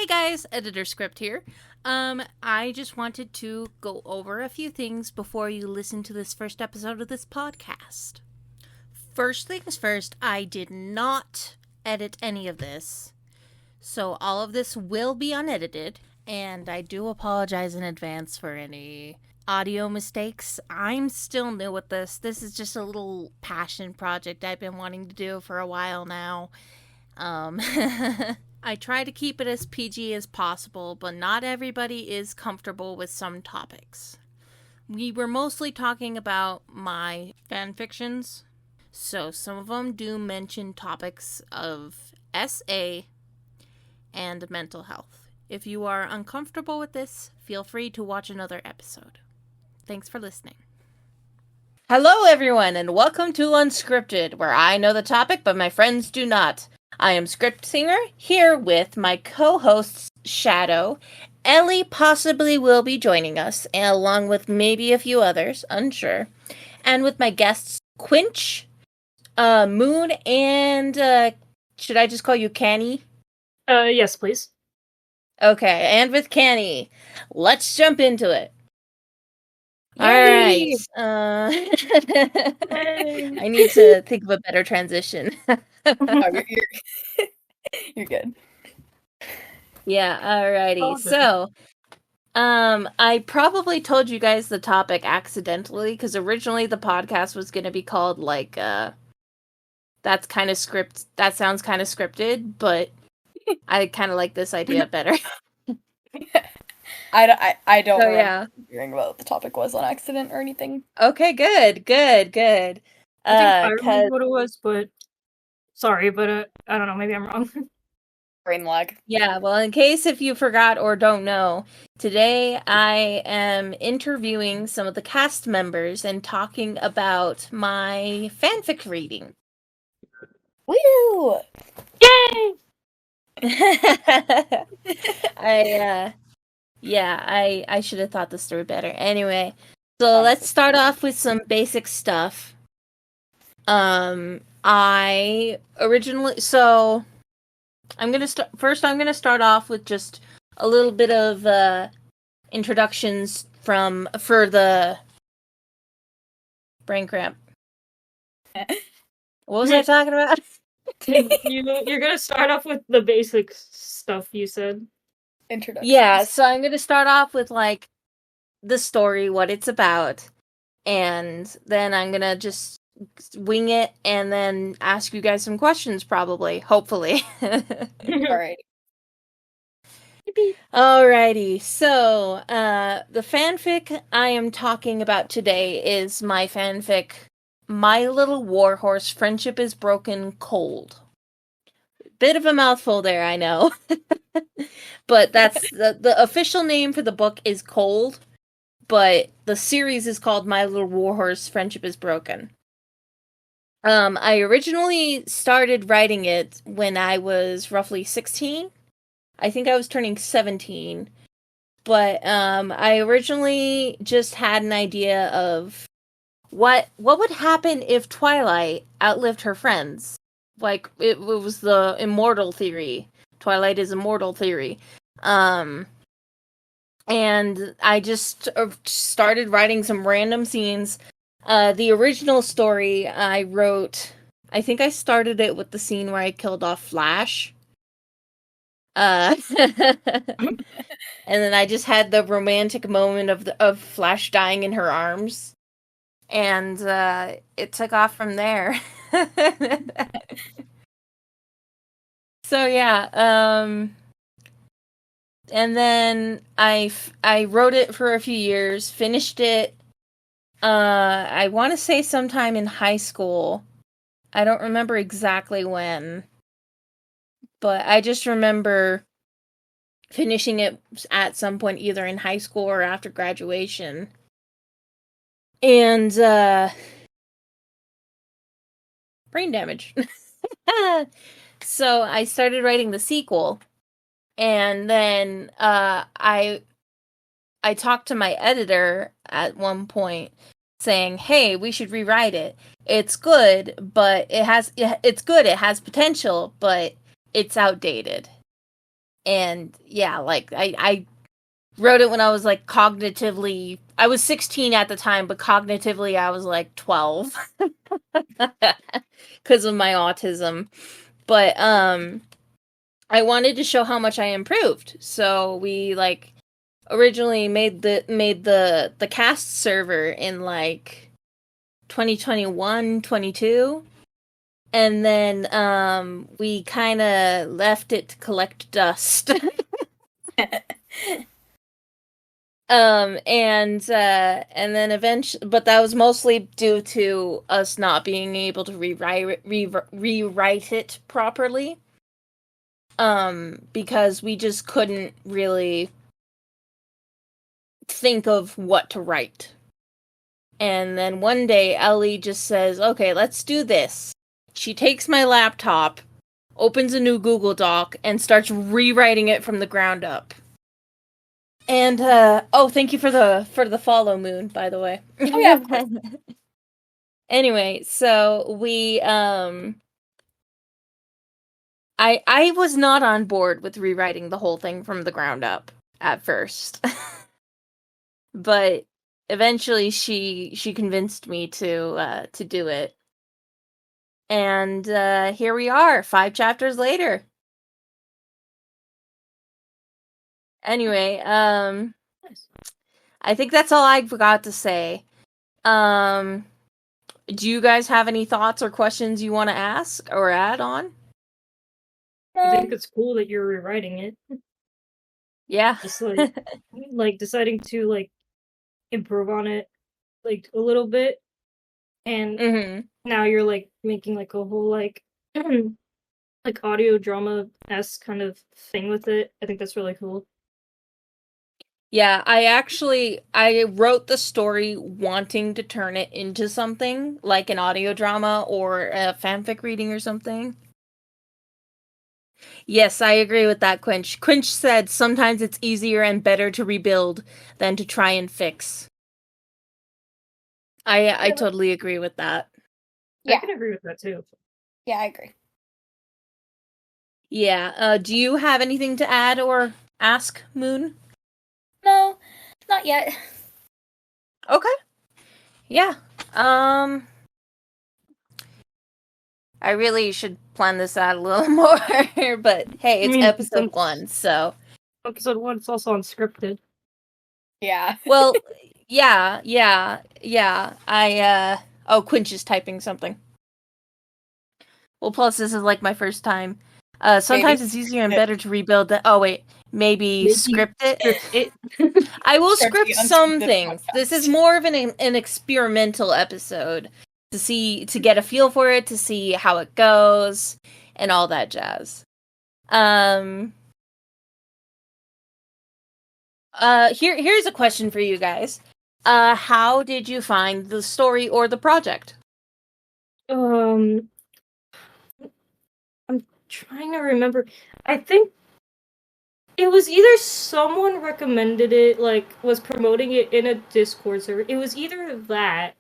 guys, Editor Script here. I just wanted to go over a few things before you listen to this first episode of this podcast. First things first, I did not edit any of this. So all of this will be unedited, and I do apologize in advance for any audio mistakes. I'm still new at this. This is just a little passion project I've been wanting to do for a while now. I try to keep it as PG as possible, but not everybody is comfortable with some topics. We were mostly talking about my fan fictions, so some of them do mention topics of SA and mental health. If you are uncomfortable with this, feel free to watch another episode. Thanks for listening. Hello, everyone, and welcome to Unscripted, where I know the topic, but my friends do not. I am Script Singer, here with my co-hosts, Shadow. Ellie possibly will be joining us, along with maybe a few others, unsure. And with my guests, Quinch, Moon, and, should I just call you Canny? Yes, please. Okay, and with Canny. Let's jump into it. Alright. I need to think of a better transition. You're good. Yeah, alrighty. So, I probably told you guys the topic accidentally, because originally the podcast was going to be called, that sounds kind of scripted, but I kind of like this idea better. I don't So, remember hearing what the topic was on accident or anything. Okay, good. I think I remember what it was, but sorry, but I don't know, maybe I'm wrong. Brain lag. Yeah, well, in case if you forgot or don't know, today I am interviewing some of the cast members and talking about my fanfic reading. Woo! Yay! I should have thought this through better. Anyway, so let's start off with some basic stuff. I'm gonna start off with just a little bit of introductions for the brain cramp. What was I talking about? You're gonna start off with the basic stuff you said. Introduction. Yeah, so I'm gonna start off with the story, what it's about, and then I'm gonna just wing it and then ask you guys some questions, probably, hopefully. Alright. Alrighty, so the fanfic I am talking about today is my fanfic, My Little Warhorse, Friendship is Broken, Cold. Bit of a mouthful there, I know. But that's the official name for the book is Cold, but the series is called My Little Warhorse, Friendship is Broken. I originally started writing it when I was roughly 16. I think I was turning 17. But I originally just had an idea of what would happen if Twilight outlived her friends. It was the immortal theory. Twilight is immortal theory. And I just started writing some random scenes. The original story I wrote, I think I started it with the scene where I killed off Flash. And then I just had the romantic moment of Flash dying in her arms. And it took off from there. So yeah, and then I wrote it for a few years, finished it. I want to say sometime in high school. I don't remember exactly when, but I just remember finishing it at some point, either in high school or after graduation. And brain damage. So I started writing the sequel, and then I talked to my editor at one point saying, "Hey, we should rewrite it. It's good, but it has potential, but it's outdated." And yeah, like I wrote it when I was like cognitively, I was 16 at the time, but cognitively I was like 12 because of my autism. But I wanted to show how much I improved. So we like originally made the cast server in like 2021, 22. And then we kind of left it to collect dust. And then eventually, but that was mostly due to us not being able to rewrite it properly. Because we just couldn't really think of what to write. And then one day Ellie just says, "Okay, let's do this." She takes my laptop, opens a new Google Doc, and starts rewriting it from the ground up. And thank you for the follow, Moon, by the way. Oh yeah, of course. Anyway, so we I was not on board with rewriting the whole thing from the ground up at first. But eventually she convinced me to do it. And here we are, 5 chapters later. Anyway, I think that's all I forgot to say. Do you guys have any thoughts or questions you want to ask or add on? I think it's cool that you're rewriting it. Yeah. Just like deciding to like improve on it like a little bit, and now you're like making like a whole like like audio drama-esque kind of thing with it. I think that's really cool. Yeah, I wrote the story wanting to turn it into something like an audio drama or a fanfic reading or something. Yes, I agree with that, Quinch. Quinch said sometimes it's easier and better to rebuild than to try and fix. I totally agree with that. Yeah. I can agree with that too. Yeah, I agree. Yeah, do you have anything to add or ask, Moon? No, not yet. Okay. Yeah. I really should plan this out a little more, but hey, it's episode 1, so. Episode 1 is also unscripted. Yeah. Well, yeah. Quinch is typing something. Well, plus this is like my first time. Sometimes it's easier and better to rebuild that. Oh wait, maybe script it. I will script some things. This is more of an experimental episode to get a feel for it, to see how it goes, and all that jazz. Here's a question for you guys. How did you find the story or the project? I'm trying to remember. I think it was either someone recommended it, like, was promoting it in a Discord server. It was either that,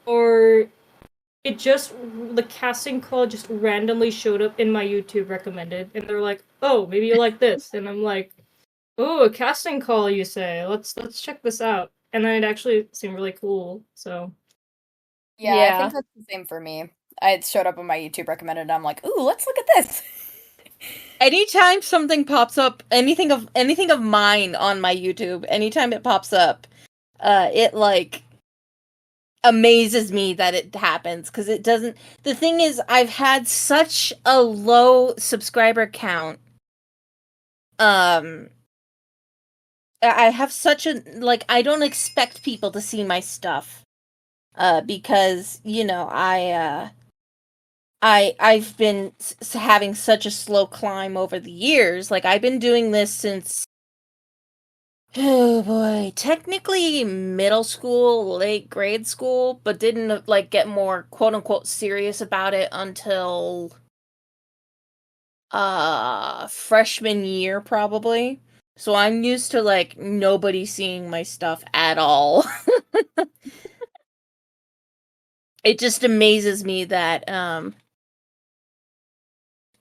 or it just, the casting call just randomly showed up in my YouTube recommended, and they're like, "Oh, maybe you like this," and I'm like, "Oh, a casting call, you say? Let's check this out." And then it actually seemed really cool, so. Yeah, I think that's the same for me. It showed up on my YouTube recommended, and I'm like, "Ooh, let's look at this." Anytime something pops up, anything of mine on my YouTube, anytime it pops up, it like amazes me that it happens, because it doesn't. The thing is, I've had such a low subscriber count. I have such a I don't expect people to see my stuff, because I've been having such a slow climb over the years. Like, I've been doing this since, oh boy, technically middle school, late grade school, but didn't get more quote unquote serious about it until freshman year probably. So I'm used to nobody seeing my stuff at all. It just amazes me that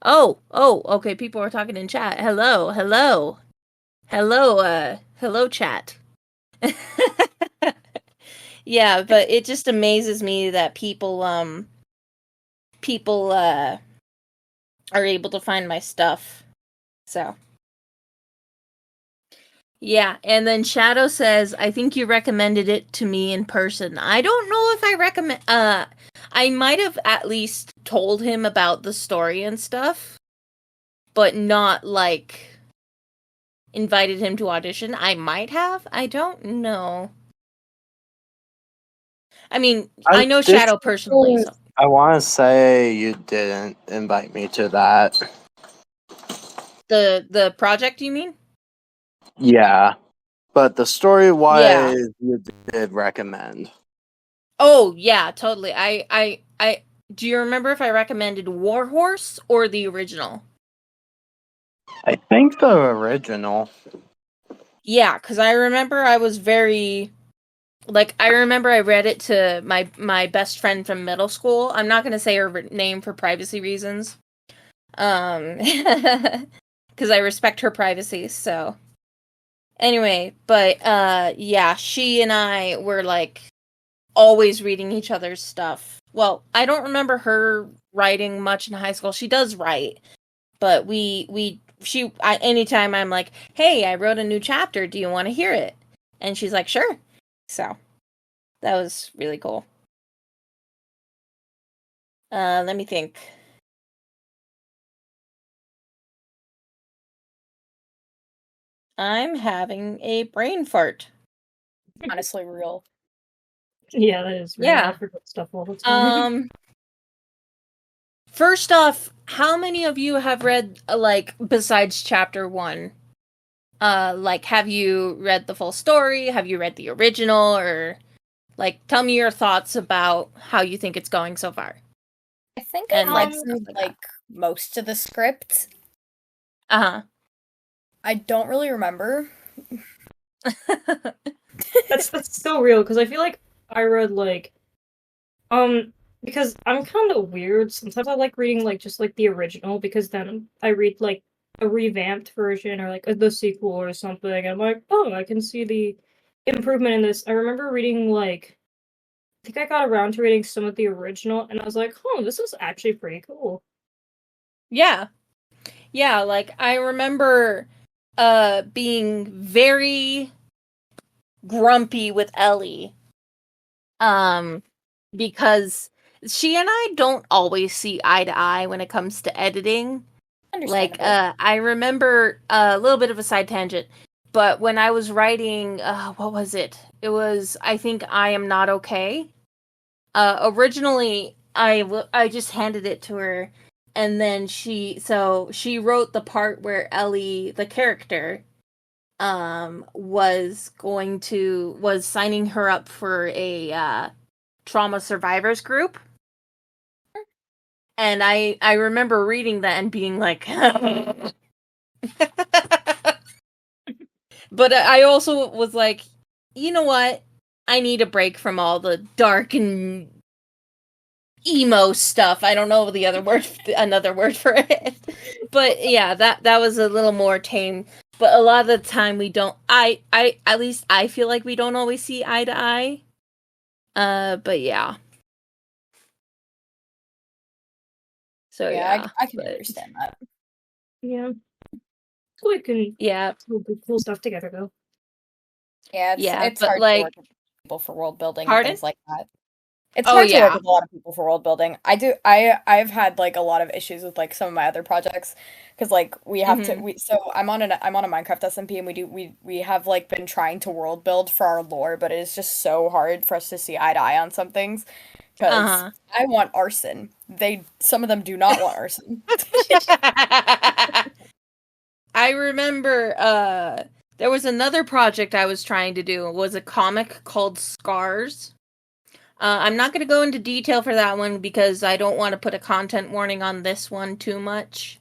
Oh, okay, people are talking in chat. Hello, chat. Yeah, but it just amazes me that people are able to find my stuff. So yeah, and then Shadow says, I think you recommended it to me in person. I don't know if I recommend I might have at least told him about the story and stuff, but not like invited him to audition. I might have. I don't know. I mean, I know Shadow personally, so. I want to say you didn't invite me to that. The project, you mean? Yeah, but the story-wise, Yeah. you did recommend. Oh, yeah, totally. I do you remember if I recommended Warhorse or the original? I think the original. Yeah, because I remember I was very... Like, I remember I read it to my best friend from middle school. I'm not going to say her name for privacy reasons. Because I respect her privacy, so... Anyway, but, yeah, she and I were, like, always reading each other's stuff. Well, I don't remember her writing much in high school. She does write, but anytime I'm like, hey, I wrote a new chapter, do you want to hear it? And she's like, sure. So, that was really cool. Let me think. I'm having a brain fart. Honestly, real. Yeah, that is real. Yeah. I forget stuff all the time. First off, how many of you have read, like, besides chapter 1? Like, have you read the full story? Have you read the original? Or, like, tell me your thoughts about how you think it's going so far. I think And, I've like, read stuff through, like like, most of the script. Uh-huh. I don't really remember. That's so real, because I feel like I read, like, because I'm kind of weird. Sometimes I like reading, like, just, like, the original, because then I read, like, a revamped version, or, like, the sequel or something, and I'm like, oh, I can see the improvement in this. I remember reading, like, I think I got around to reading some of the original, and I was like, oh, this is actually pretty cool. Yeah. Yeah, like, I remember being very grumpy with Ellie. Because she and I don't always see eye to eye when it comes to editing. Like, I remember a little bit of a side tangent, but when I was writing, what was it? It was, I think, I Am Not Okay. Originally, I just handed it to her, and then she wrote the part where Ellie, the character, was signing her up for a trauma survivors group. And I remember reading that and being like, but I also was like, you know what? I need a break from all the dark and emo stuff. I don't know another word for it. But yeah, that was a little more tame. But a lot of the time we don't. I at least I feel like we don't always see eye to eye. But yeah. So yeah, I can understand that. Yeah. So we can cool stuff together though. Yeah, it's hard to work with people for world building and things like that. It's hard to work with a lot of people for world building. I've had like a lot of issues with like some of my other projects because like we have so I'm on a Minecraft SMP and we have like been trying to world build for our lore, but it is just so hard for us to see eye to eye on some things because I want arson. Some of them do not want arson. I remember there was another project I was trying to do. It was a comic called Scars. I'm not going to go into detail for that one because I don't want to put a content warning on this one too much.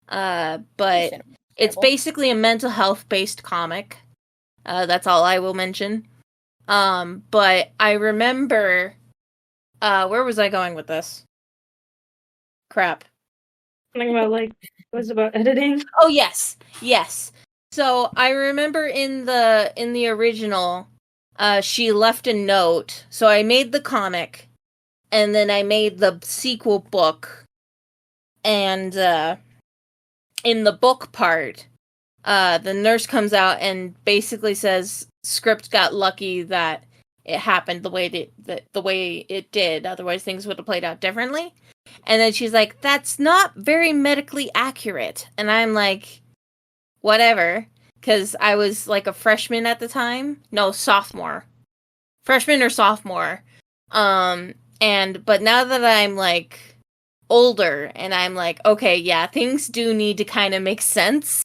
But it's basically a mental health based comic. That's all I will mention. But I remember, where was I going with this? Crap. Something about like it was about editing. Oh yes. So I remember in the original, she left a note. So I made the comic, and then I made the sequel book, and in the book part, the nurse comes out and basically says script got lucky that it happened the way it did. Otherwise, things would have played out differently. And then she's like, "That's not very medically accurate," and I'm like, whatever, because I was like a freshman at the time. No, sophomore. Freshman or sophomore. But now that I'm like older and I'm like, okay, yeah, things do need to kind of make sense.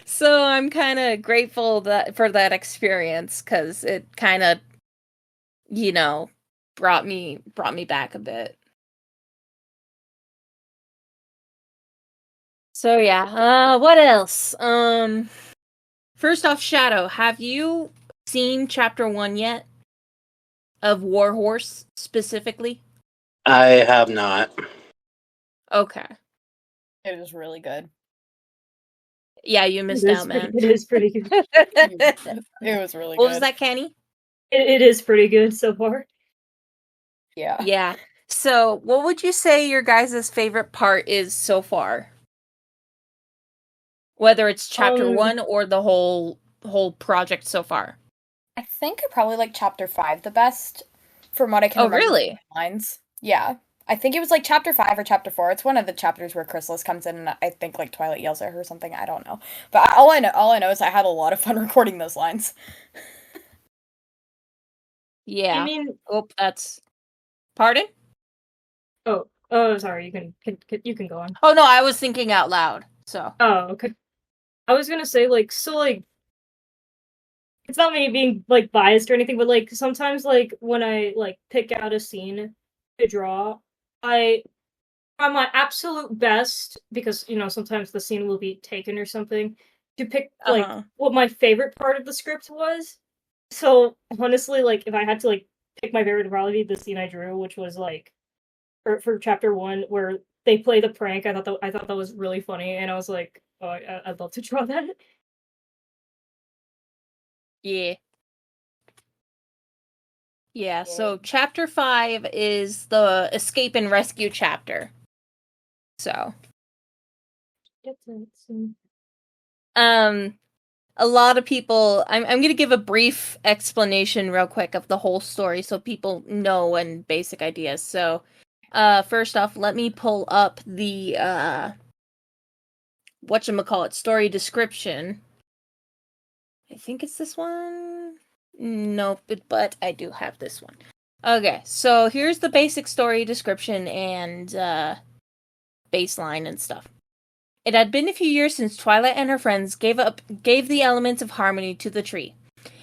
So I'm kind of grateful for that experience, because it kind of, brought me back a bit. So yeah, what else? First off, Shadow, have you seen chapter 1 yet? Of Warhorse, specifically? I have not. Okay. It was really good. Yeah, you missed out, man. It is pretty good. It was really good. What was that, Kenny? It is pretty good so far. Yeah. Yeah. So, what would you say your guys' favorite part is so far? Whether it's chapter 1 or the whole project so far. I think I probably like chapter 5 the best, from what I can remember. Oh, really? Lines. Yeah. I think it was like chapter 5 or chapter 4. It's one of the chapters where Chrysalis comes in, and I think like Twilight yells at her or something. I don't know. But all I know is I had a lot of fun recording those lines. Yeah. I mean, that's... Pardon? Oh, sorry. You can go on. Oh no, I was thinking out loud. So. Oh, okay. I was gonna say, like, so, like, it's not me being, like, biased or anything, but, like, sometimes, like, when I, like, pick out a scene to draw, I try my absolute best, because, sometimes the scene will be taken or something, to pick, like, what my favorite part of the script was. So, honestly, like, if I had to, like, pick my favorite, probably the scene I drew, which was, like, for chapter 1, where they play the prank. I thought that was really funny, and I was like, oh, I'd love to draw that. Yeah. Yeah, so chapter 5 is the escape and rescue chapter. So. A lot of people... I'm going to give a brief explanation real quick of the whole story so people know and basic ideas. So, first off, let me pull up the, whatchamacallit, story description. I think it's this one. Nope, but I do have this one. Okay, so here's the basic story description and baseline and stuff. It had been a few years since Twilight and her friends gave the elements of harmony to the tree.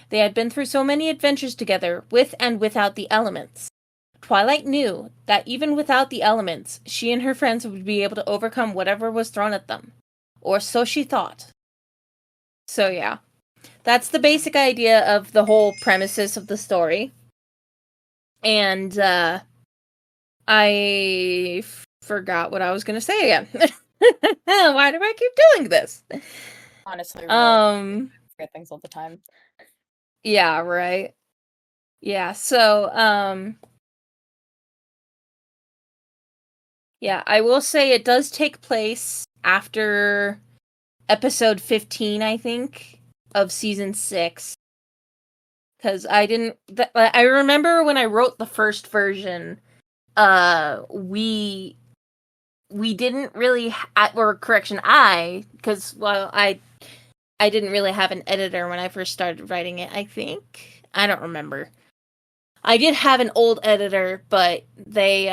They had been through so many adventures together, with and without the elements. Twilight knew that even without the elements, she and her friends would be able to overcome whatever was thrown at them. Or so she thought. So yeah. That's the basic idea of the whole premises of the story. And, I forgot what I was gonna say again. Why do I keep doing this? Honestly, I forget things all the time. Yeah, right. Yeah, so, yeah, I will say it does take place after episode 15, I think, of season 6. Because I remember when I wrote the first version, we didn't really, because, well, I didn't really have an editor when I first started writing it, I think. I don't remember. I did have an old editor, but they,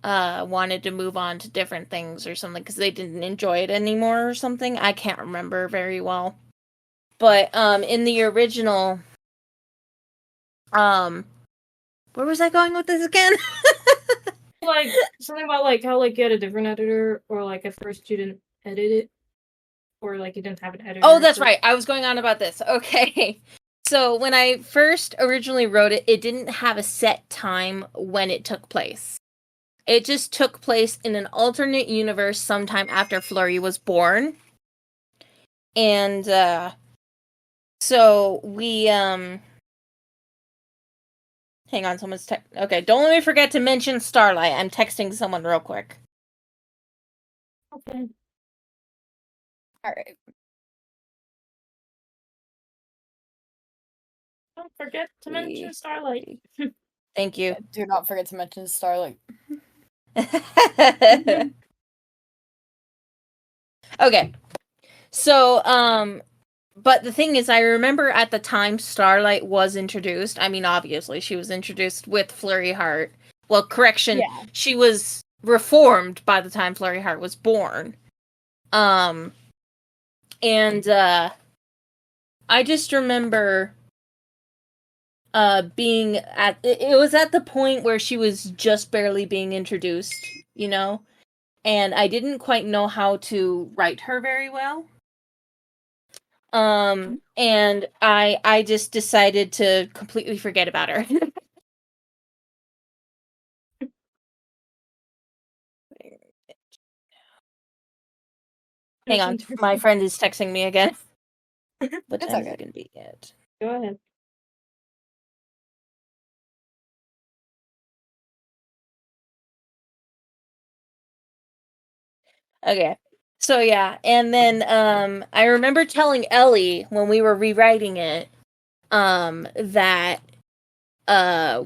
wanted to move on to different things or something, because they didn't enjoy it anymore or something. I can't remember very well. But, in the original, where was I going with this again? Like, something about, like, how, like, you had a different editor, or, like, at first you didn't edit it, or, like, you didn't have an editor. Oh, that's right. I was going on about this. Okay. So, when I first originally wrote it, it didn't have a set time when it took place. It just took place in an alternate universe sometime after Flurry was born. And, so we, hang on, someone's okay, don't let me forget to mention Starlight. I'm texting someone real quick. Okay. Alright. Don't forget to mention Starlight. Thank you. Do not forget to mention Starlight. Okay. So, but the thing is, I remember at the time Starlight was introduced. I mean, obviously, she was introduced with Flurry Heart. Well, correction, yeah. She was reformed by the time Flurry Heart was born. And, I just remember, being at, it was at the point where she was just barely being introduced, you know? And I didn't quite know how to write her very well. And I just decided to completely forget about her. Hang on, my friend is texting me again. What time is it gonna be yet? Go ahead. Okay. So yeah, and then I remember telling Ellie when we were rewriting it that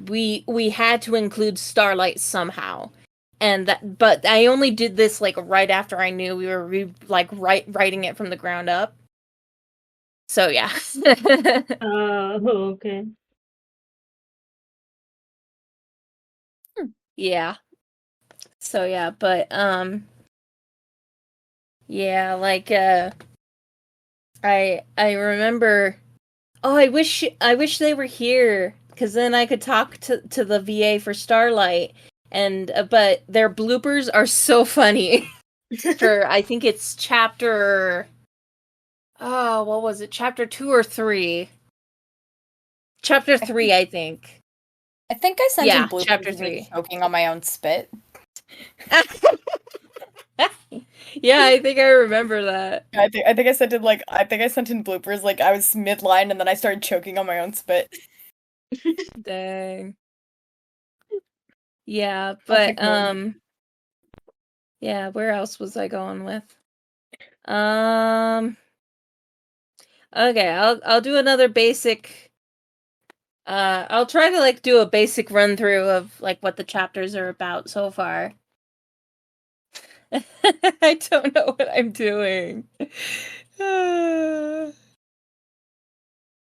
we had to include Starlight somehow. And that, but I only did this like right after I knew we were writing it from the ground up. So yeah. Okay. Yeah. So yeah, but yeah, like I remember. Oh, I wish they were here, because then I could talk to the VA for Starlight. And but their bloopers are so funny. For I think it's chapter. Oh, what was it? Chapter 2 or 3? Chapter 3, I think. I think I sent in bloopers chapter 3. Choking on my own spit. Yeah, I think I remember that. I think I sent in bloopers like I was midline and then I started choking on my own spit. Dang. Yeah, but yeah, where else was I going with? Okay, I'll do another basic. I'll try to like do a basic run through of like what the chapters are about so far. I don't know what I'm doing.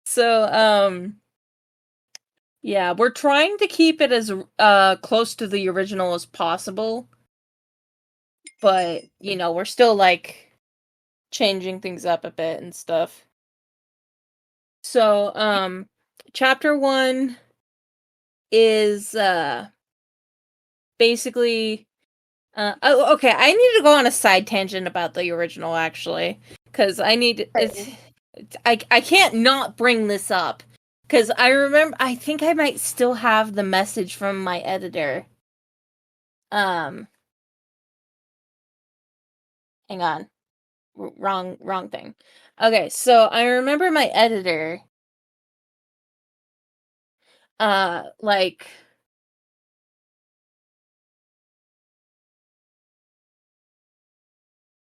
So, yeah, we're trying to keep it as close to the original as possible. But, you know, we're still like changing things up a bit and stuff. So, chapter 1 is basically okay, I need to go on a side tangent about the original actually, cuz I can't not bring this up, cuz I think I might still have the message from my editor. Hang on. Wrong thing. Okay, so I remember my editor like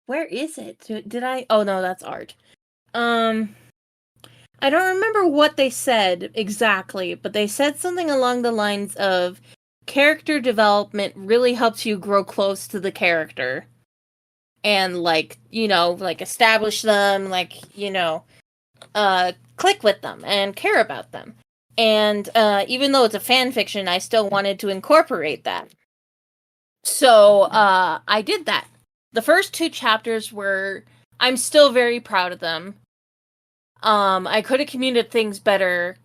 where is it? Did I? Oh no, that's art. I don't remember what they said exactly, but they said something along the lines of character development really helps you grow close to the character. And like, you know, like establish them, like, you know, click with them and care about them. And even though it's a fan fiction, I still wanted to incorporate that. So I did that. The first 2 chapters I'm still very proud of them. I could have communicated things better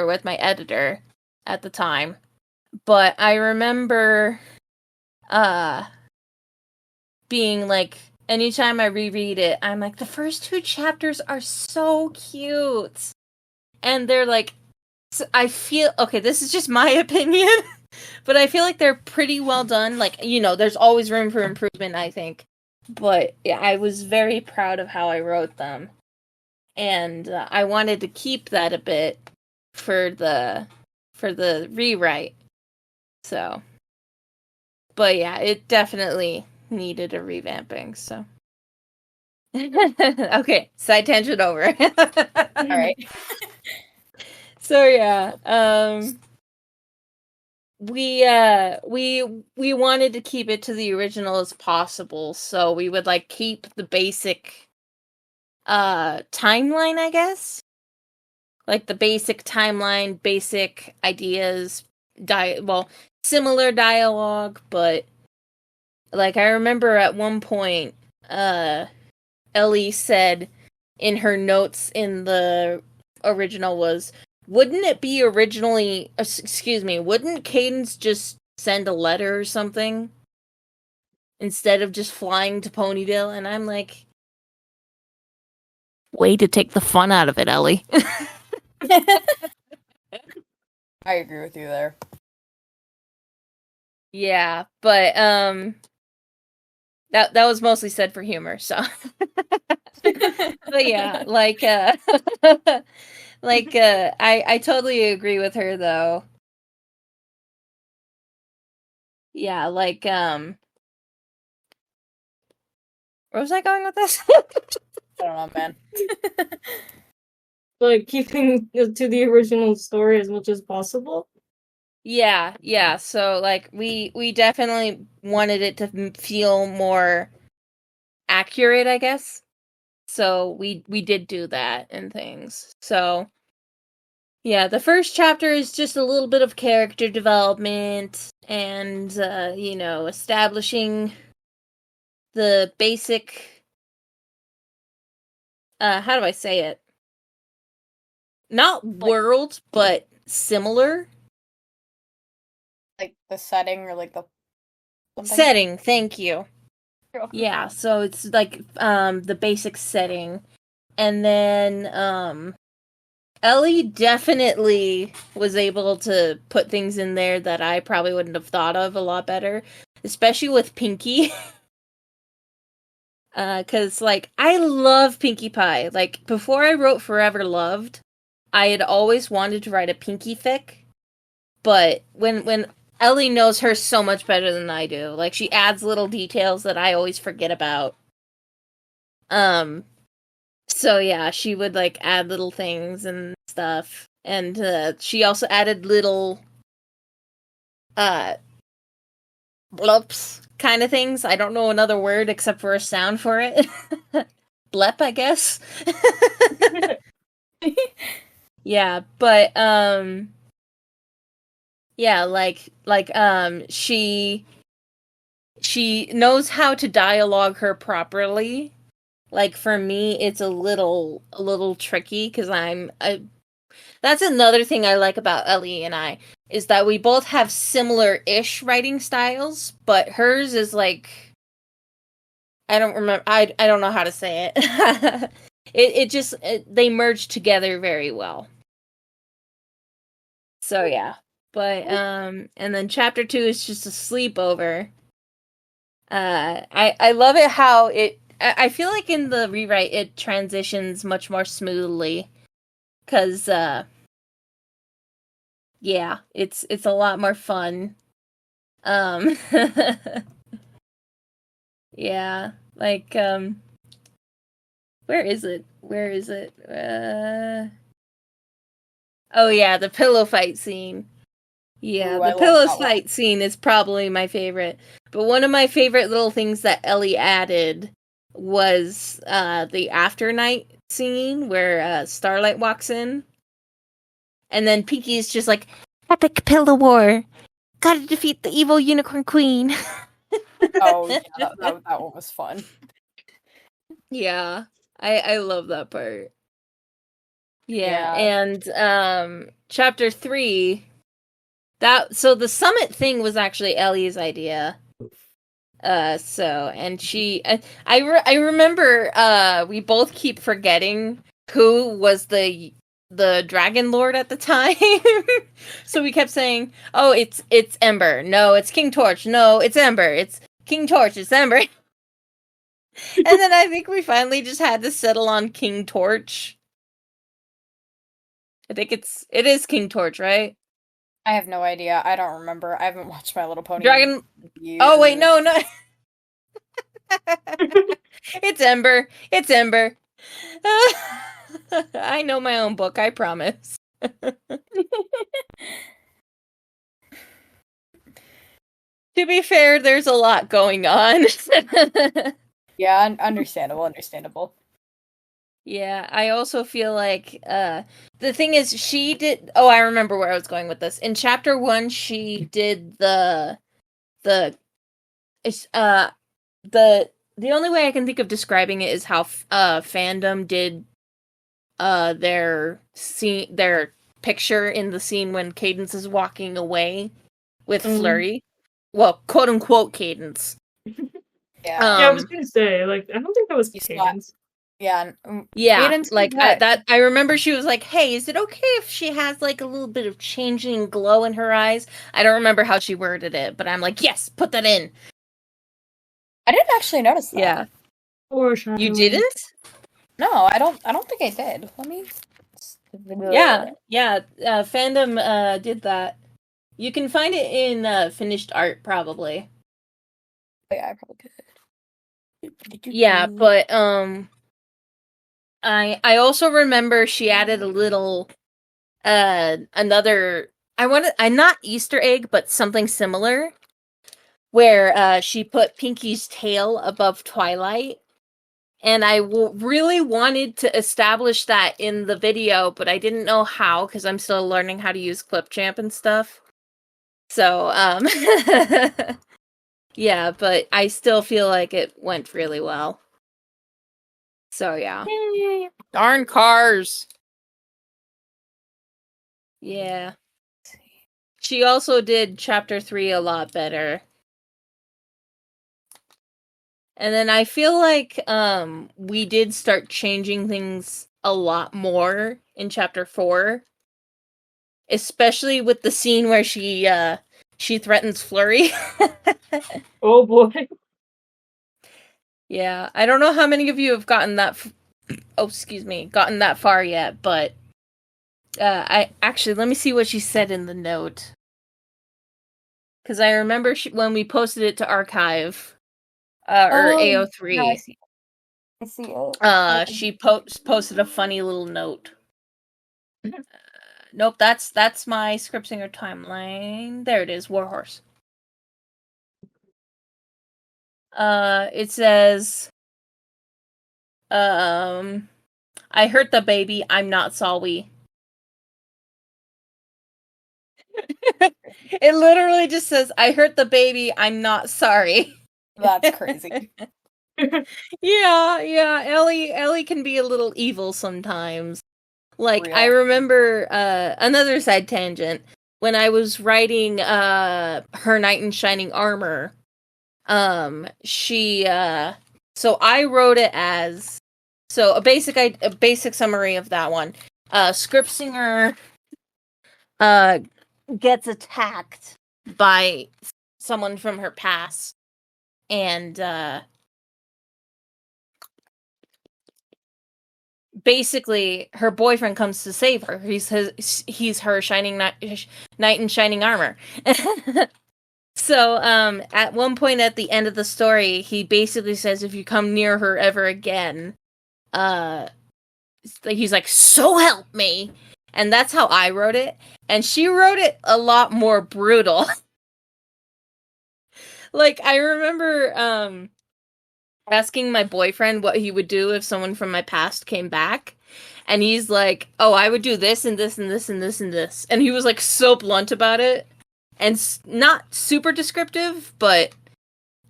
with my editor at the time. But I remember being like, anytime I reread it, I'm like, the first 2 chapters are so cute. And they're like, I feel, okay, this is just my opinion, But I feel like they're pretty well done. Like, there's always room for improvement, I think. But yeah, I was very proud of how I wrote them. And I wanted to keep that a bit for the rewrite. So, but yeah, it definitely needed a revamping, so. Okay, side tangent over. All right. So yeah, we wanted to keep it to the original as possible, so we would like keep the basic timeline, I guess. Like the basic timeline, basic ideas, similar dialogue, but like I remember at one point Ellie said in her notes in the original was, wouldn't Cadance just send a letter or something instead of just flying to Ponyville? And I'm like, way to take the fun out of it, Ellie. I agree with you there. Yeah, but that was mostly said for humor, so. But yeah, I totally agree with her though. Yeah, where was I going with this? I don't know, man. Like keeping to the original story as much as possible. Yeah. So like we definitely wanted it to feel more accurate, I guess. So we did do that and things. So yeah, the first chapter is just a little bit of character development and establishing the basic how do I say it? Not world, but similar. Like the setting or like the setting, thank you. Yeah, so it's like the basic setting. And then Ellie definitely was able to put things in there that I probably wouldn't have thought of a lot better, especially with Pinkie. Cause like I love Pinkie Pie. Like before I wrote Forever Loved, I had always wanted to write a Pinkie fic, but when Ellie knows her so much better than I do. Like she adds little details that I always forget about. So yeah, she would like add little things and stuff. And she also added little blups kind of things. I don't know another word except for a sound for it. Blep, I guess. Yeah, but yeah, she knows how to dialogue her properly. Like for me, it's a little tricky because that's another thing I like about Ellie and I is that we both have similar-ish writing styles, but hers is like I don't remember. I don't know how to say it. They merge together very well. So yeah, but and then chapter 2 is just a sleepover. I love it how I feel like in the rewrite it transitions much more smoothly, cause yeah, it's a lot more fun. Yeah, like where is it? Oh yeah, the pillow fight scene. Yeah, the pillow fight scene is probably my favorite. But one of my favorite little things that Ellie added was the after night scene where Starlight walks in. And then Pinkie's just like, epic pillow war. Gotta defeat the evil unicorn queen. Oh, yeah, that one was fun. Yeah, I love that part. Yeah, and chapter 3, so the summit thing was actually Ellie's idea. And she, I remember we both keep forgetting who was the the Dragon Lord at the time. So we kept saying, "Oh, it's Ember. No, it's King Torch. No, it's Ember. It's King Torch. It's Ember." And then I think we finally just had to settle on King Torch. I think it is King Torch, right? I have no idea. I don't remember. I haven't watched My Little Pony. Dragon. Oh wait, no. It's Ember. It's Ember. I know my own book, I promise. To be fair, there's a lot going on. Yeah, understandable. Yeah, I also feel like the thing is she did I remember where I was going with this. In chapter 1, she did the only way I can think of describing it is how fandom did their picture in the scene when Cadence is walking away with Flurry. Well, quote unquote Cadence. Yeah, I was gonna say, like, I don't think that was Cadence. Yeah, Cadence, like that. I remember she was like, "Hey, is it okay if she has like a little bit of changing glow in her eyes?" I don't remember how she worded it, but I'm like, "Yes, put that in." I didn't actually notice that. Yeah. You didn't? No, I don't think I did. Let me. Yeah. Fandom did that. You can find it in finished art, probably. Yeah, I probably could. Yeah, but I also remember she added a little another not Easter egg, but something similar, where she put Pinky's tail above Twilight. And I really wanted to establish that in the video, but I didn't know how because I'm still learning how to use Clipchamp and stuff. So, yeah, but I still feel like it went really well. So, yeah. Darn cars! Yeah. She also did Chapter 3 a lot better. And then I feel like we did start changing things a lot more in Chapter 4. Especially with the scene where she threatens Flurry. Oh boy. Yeah, I don't know how many of you have gotten that gotten that far yet, but I actually, let me see what she said in the note. Cuz I remember when we posted it to archive or AO3. No, I see it. She posted a funny little note. Nope, that's my Scriptsinger timeline. There it is, Warhorse. It says, I hurt the baby, I'm not sorry. It literally just says, I hurt the baby, I'm not sorry. That's crazy. Yeah, Ellie can be a little evil sometimes. Like, real. I remember, another side tangent, when I was writing, her Knight in Shining Armor, she, so I wrote it as, so a basic summary of that one. Scriptsinger, gets attacked by someone from her past, and, basically, her boyfriend comes to save her. He's her shining knight in shining armor. So, at one point at the end of the story, he basically says, if you come near her ever again, he's like, so help me! And that's how I wrote it. And she wrote it a lot more brutal. Like, I remember, asking my boyfriend what he would do if someone from my past came back. And he's like, oh, I would do this and this and this and this and this. And he was like so blunt about it. And not super descriptive, but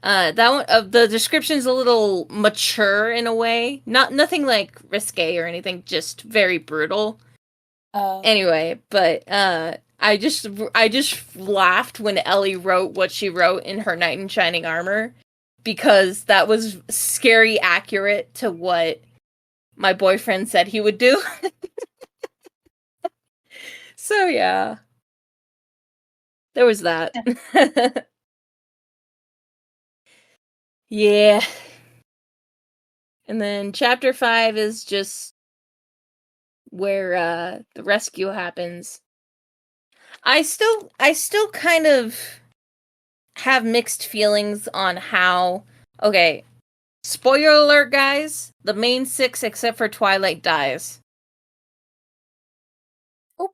that one the description's a little mature in a way. Nothing like risque or anything, just very brutal. Anyway, but I just laughed when Ellie wrote what she wrote in her Knight in Shining Armor, because that was scary accurate to what my boyfriend said he would do. So yeah. There was that. Yeah. And then chapter 5 is just where the rescue happens. I still kind of have mixed feelings on how, okay, spoiler alert, guys, the main 6 except for Twilight dies. Oh.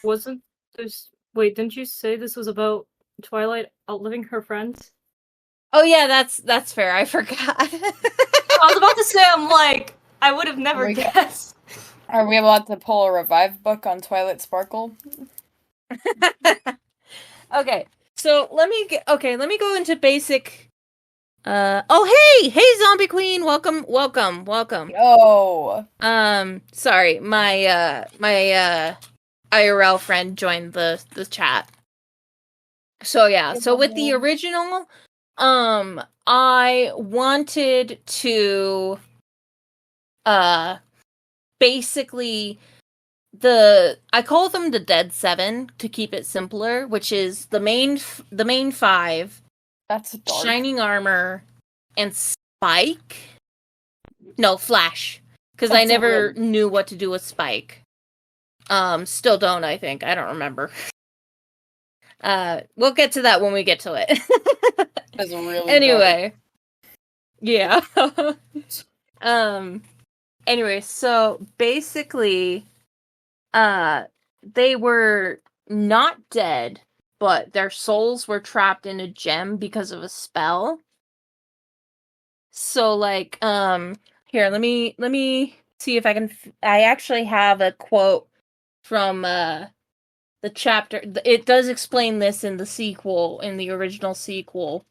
Wasn't this... Wait, didn't you say this was about Twilight outliving her friends? Oh yeah, that's fair. I forgot. I was about to say, I'm like, I would have never guessed. Are we allowed to pull a revive book on Twilight Sparkle? Okay, so let me go into basic. Hey, Zombie Queen, welcome. Oh. Sorry, my IRL friend joined the chat. So yeah, so with the original, I wanted to, basically, I call them the Dead Seven to keep it simpler, which is the main 5. That's dark. Shining Armor and Spike. No, Flash, because I never knew what to do with Spike. Still don't. I think I don't remember. We'll get to that when we get to it. That's really anyway. Dark. Yeah. Anyway, so basically, they were not dead, but their souls were trapped in a gem because of a spell. So, like, here, let me see if I can. I actually have a quote from the chapter. It does explain this in the sequel, in the original sequel.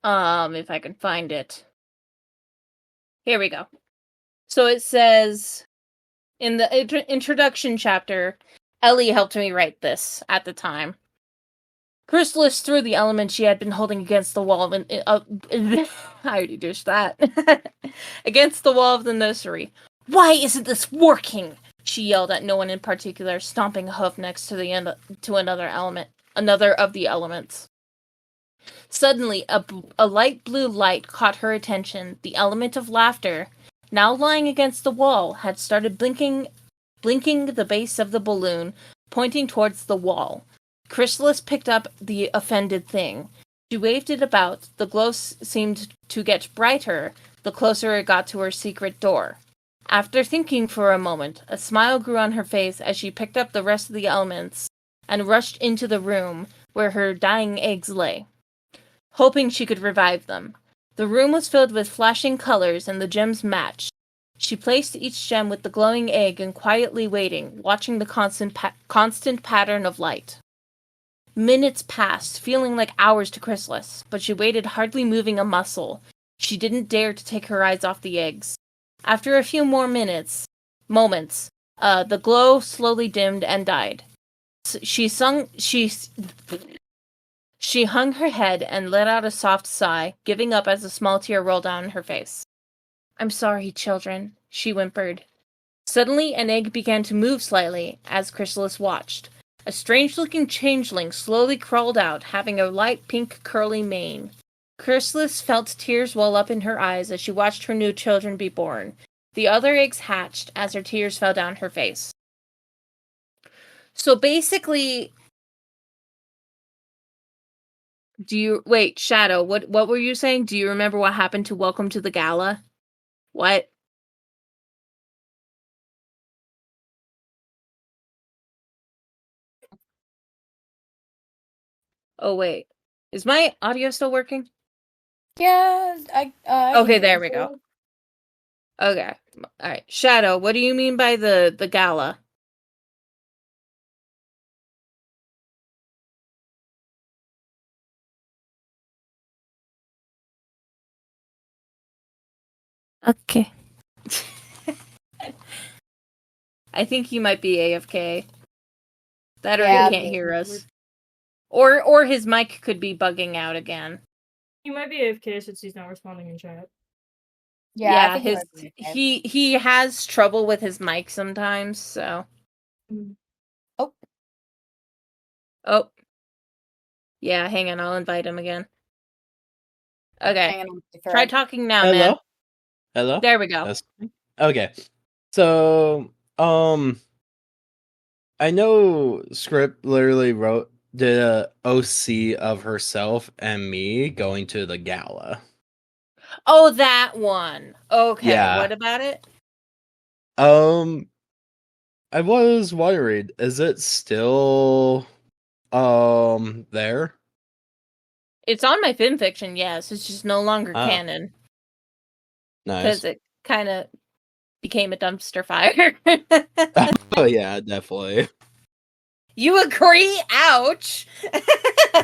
If I can find it. Here we go. So it says, in the introduction chapter, Ellie helped me write this at the time. Chrysalis threw the element she had been holding against the wall of I already did that. Against the wall of the nursery. Why isn't this working? She yelled at no one in particular, stomping a hoof next to another of the elements. Suddenly, a light blue light caught her attention. The element of laughter, now lying against the wall, had started blinking the base of the balloon, pointing towards the wall. Chrysalis picked up the offended thing. She waved it about. The glow seemed to get brighter the closer it got to her secret door. After thinking for a moment, a smile grew on her face as she picked up the rest of the elements and rushed into the room where her dying eggs lay, hoping she could revive them. The room was filled with flashing colors, and the gems matched. She placed each gem with the glowing egg and quietly waiting, watching the constant pattern of light. Minutes passed, feeling like hours to Chrysalis, but she waited, hardly moving a muscle. She didn't dare to take her eyes off the eggs. After a few more moments, the glow slowly dimmed and died. She hung her head and let out a soft sigh, giving up as a small tear rolled down her face. "I'm sorry, children," she whimpered. Suddenly, an egg began to move slightly as Chrysalis watched. A strange-looking changeling slowly crawled out, having a light pink curly mane. Chrysalis felt tears well up in her eyes as she watched her new children be born. The other eggs hatched as her tears fell down her face. So basically, Shadow, what were you saying? Do you remember what happened to Welcome to the Gala? What? Oh, wait. Is my audio still working? Yeah, I okay, there we go. Okay. Alright. Shadow, what do you mean by the gala? Okay. I think you might be AFK. That or he can't hear us. Or his mic could be bugging out again. He might be AFK since he's not responding in chat. Yeah, he has trouble with his mic sometimes, so. Oh, Oh. Yeah, hang on, I'll invite him again. Okay. Try talking now, Hello? man. Hello? There we go. Okay. So, I know Script literally did a OC of herself and me going to the gala. Oh, that one. Okay, Yeah. what about it? I was worried. Is it still there? It's on my fanfiction, yes. It's just no longer canon. Nice. Because it kind of became a dumpster fire. Oh yeah, definitely. You agree? Ouch.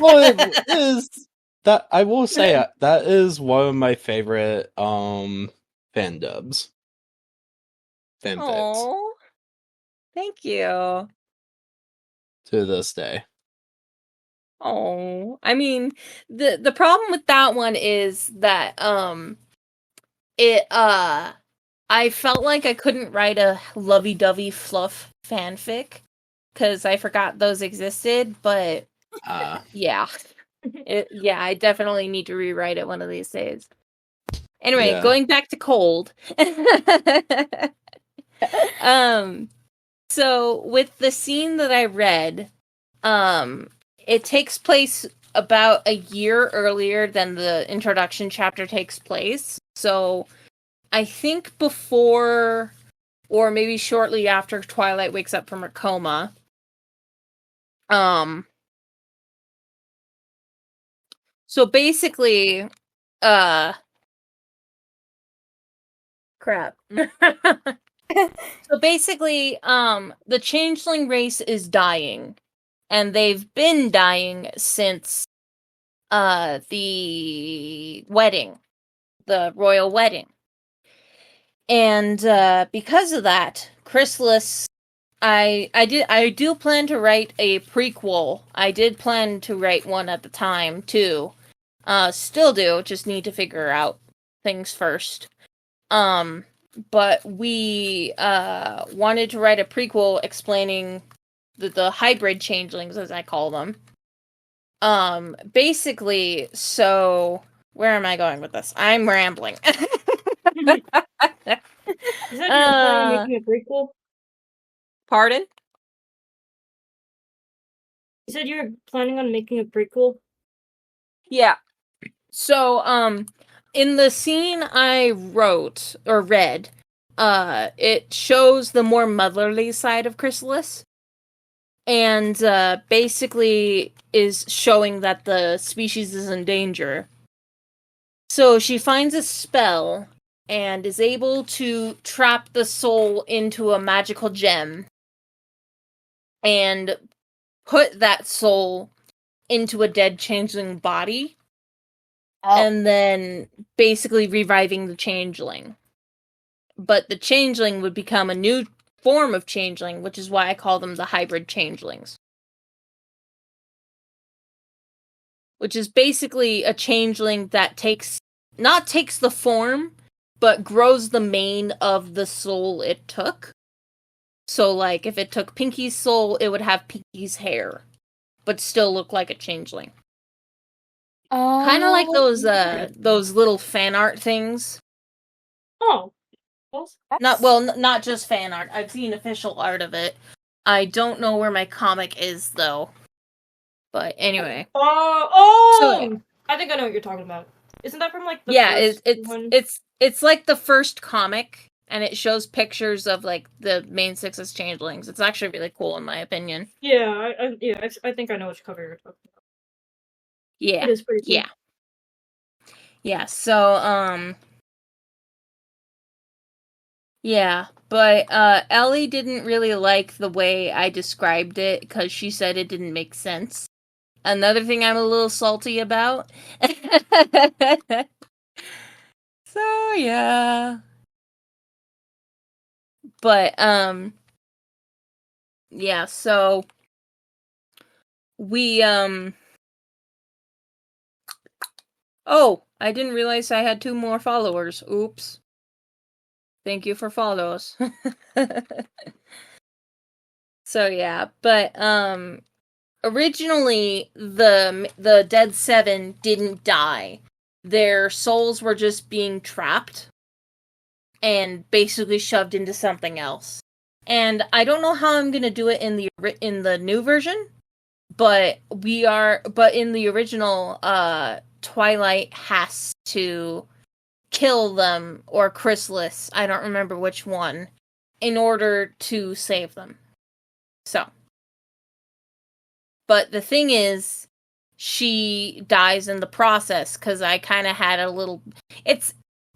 Well, it is that I will say that is one of my favorite fan dubs. Fanfics. Oh, thank you. To this day. Oh, I mean, the problem with that one is that it I felt like I couldn't write a lovey-dovey fluff fanfic because I forgot those existed, but yeah. I definitely need to rewrite it one of these days. Anyway, going back to Cold. So with the scene that I read, it takes place about a year earlier than the introduction chapter takes place. So I think before or maybe shortly after Twilight wakes up from her coma. So basically, crap. So basically, the changeling race is dying, and they've been dying since the wedding, the royal wedding. And because of that, Chrysalis, I do plan to write a prequel. I did plan to write one at the time too. Still do, just need to figure out things first. But we wanted to write a prequel explaining the hybrid changelings, as I call them. Basically, so where am I going with this? I'm rambling. You said you were planning on making a prequel? Pardon? You said you were planning on making a prequel? Yeah. So, in the scene I wrote or read, it shows the more motherly side of Chrysalis. And basically is showing that the species is in danger. So she finds a spell and is able to trap the soul into a magical gem and put that soul into a dead changeling body. And then basically reviving the changeling. But the changeling would become a new form of changeling, which is why I call them the hybrid changelings. Which is basically a changeling that takes the form, but grows the mane of the soul it took. So, like, if it took Pinky's soul, it would have Pinky's hair, but still look like a changeling. Kind of like those little fan art things. Oh. Not just fan art. I've seen official art of it. I don't know where my comic is though. But anyway. So, I think I know what you're talking about. Isn't that from like the first one? It's like the first comic, and it shows pictures of like the main six as changelings. It's actually really cool in my opinion. Yeah, I think I know which cover you're talking about. Yeah. It is pretty cool. Yeah. Yeah, so yeah, but Ellie didn't really like the way I described it because she said it didn't make sense. Another thing I'm a little salty about. So, yeah. But, yeah, so we, oh, I didn't realize I had 2 more followers. Oops. Thank you for follows. So, yeah, but, originally the Dead Seven didn't die. Their souls were just being trapped and basically shoved into something else. And I don't know how I'm gonna do it in the new version, but in the original, Twilight has to kill them, or Chrysalis, I don't remember which one, in order to save them. So. But the thing is, she dies in the process, because I kind of had a little...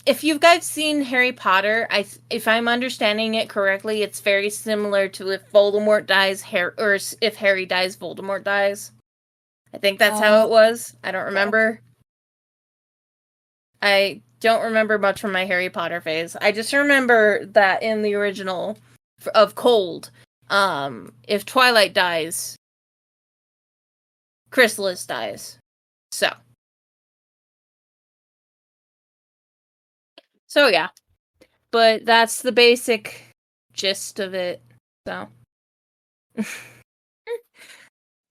If you guys seen Harry Potter, if I'm understanding it correctly, it's very similar to if Voldemort dies, or if Harry dies, Voldemort dies. I think that's how it was. I don't remember. I don't remember much from my Harry Potter phase. I just remember that in the original of Cold, if Twilight dies, Chrysalis dies. So yeah. But that's the basic gist of it. So.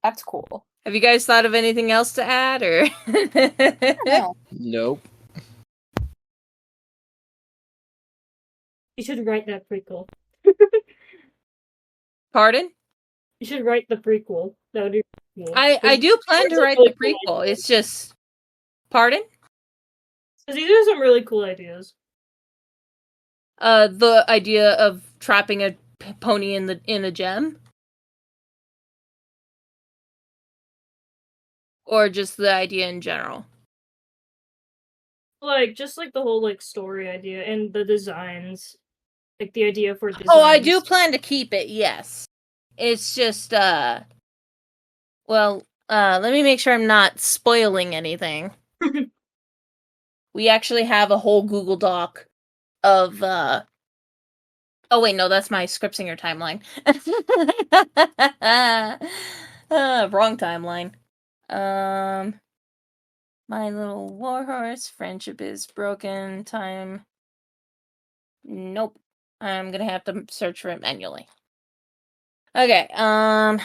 That's cool. Have you guys thought of anything else to add, or? Nope. You should write that prequel. Pardon? You should write the prequel. That would be cool. I do plan to write the prequel. It's just... Pardon? Because these are some really cool ideas. The idea of trapping a pony in a gem? Or just the idea in general? Just the whole, story idea and the designs. The idea for designs. Oh, I do plan to keep it, yes. It's just, let me make sure I'm not spoiling anything. We actually have a whole Google Doc of, oh wait, no, that's my Scriptsinger timeline. Wrong timeline. My Little Warhorse, Friendship is Broken, time. Nope. I'm gonna have to search for it manually. Okay, come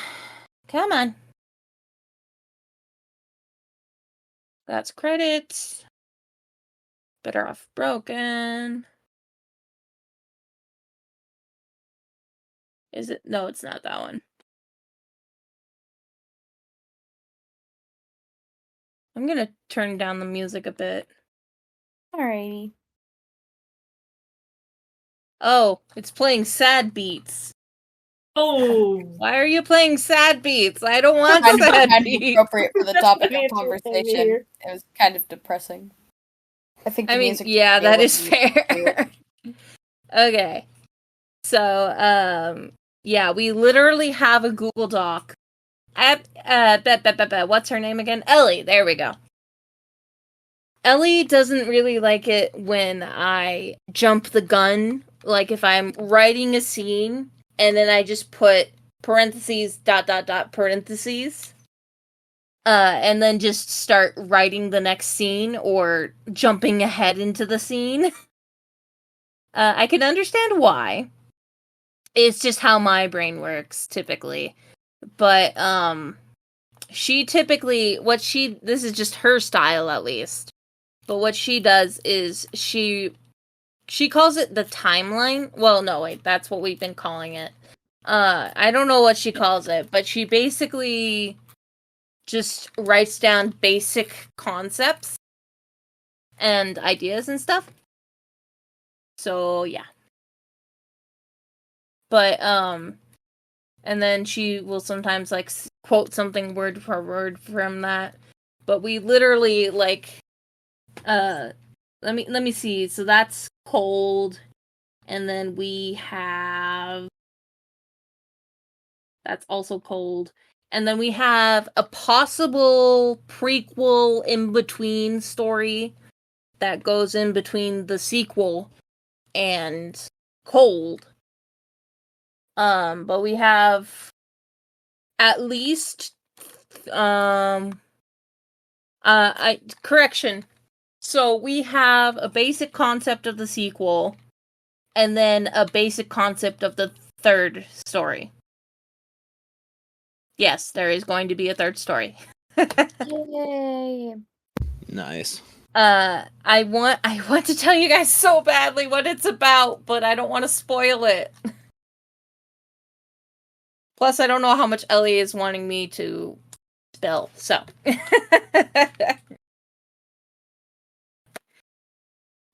on. That's credits. Better Off Broken. Is it? No, it's not that one. I'm gonna turn down the music a bit. Alrighty. Oh, it's playing sad beats. Oh, why are you playing sad beats? I don't want sad beats. Appropriate for the topic of conversation. It was kind of depressing. I think. Yeah, that is fair. Okay, so yeah, we literally have a Google Doc. What's her name again? Ellie. There we go. Ellie doesn't really like it when I jump the gun. Like if I'm writing a scene and then I just put parentheses, ... parentheses. And then just start writing the next scene or jumping ahead into the scene. I can understand why. It's just how my brain works, typically. But, she typically, this is just her style at least. But what she does is she calls it the timeline. Well, no, wait, that's what we've been calling it. I don't know what she calls it, but she basically just writes down basic concepts and ideas and stuff. So, yeah. But, and then she will sometimes, quote something word for word from that. But we literally, let me see. So that's Cold. And then we have... That's also Cold. And then we have a possible prequel in-between story that goes in between the sequel and Cold. But we have at least correction. So we have a basic concept of the sequel and then a basic concept of the third story. yes, there is going to be a third story. Yay! Nice. I want to tell you guys so badly what it's about, but I don't want to spoil it. Plus, I don't know how much Ellie is wanting me to spill, so.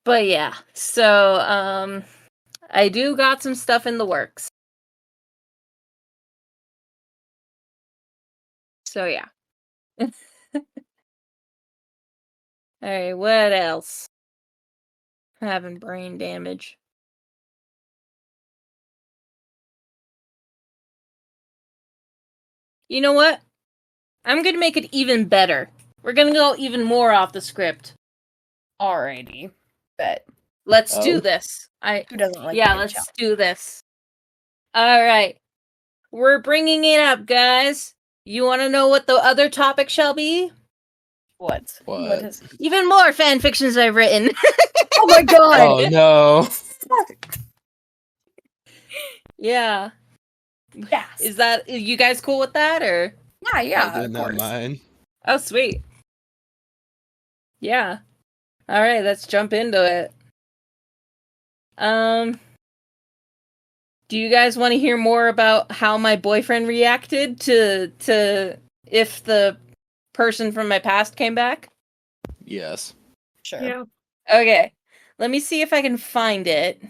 But yeah, so, I do got some stuff in the works. So yeah. Alright, what else? I'm having brain damage. You know what? I'm gonna make it even better. We're gonna go even more off the script. Alrighty. Bet. Let's do this. Who doesn't like let's do this. Alright. We're bringing it up, guys. You want to know what the other topic shall be? What? What is even more fan fictions I've written. Oh my god! Oh no. Yeah. Yes. Is that you guys cool with that or? Yeah. I did not mind. Oh, sweet. Yeah. All right, let's jump into it. Do you guys want to hear more about how my boyfriend reacted to if the person from my past came back? Yes. Sure. Yeah. Okay. Let me see if I can find it.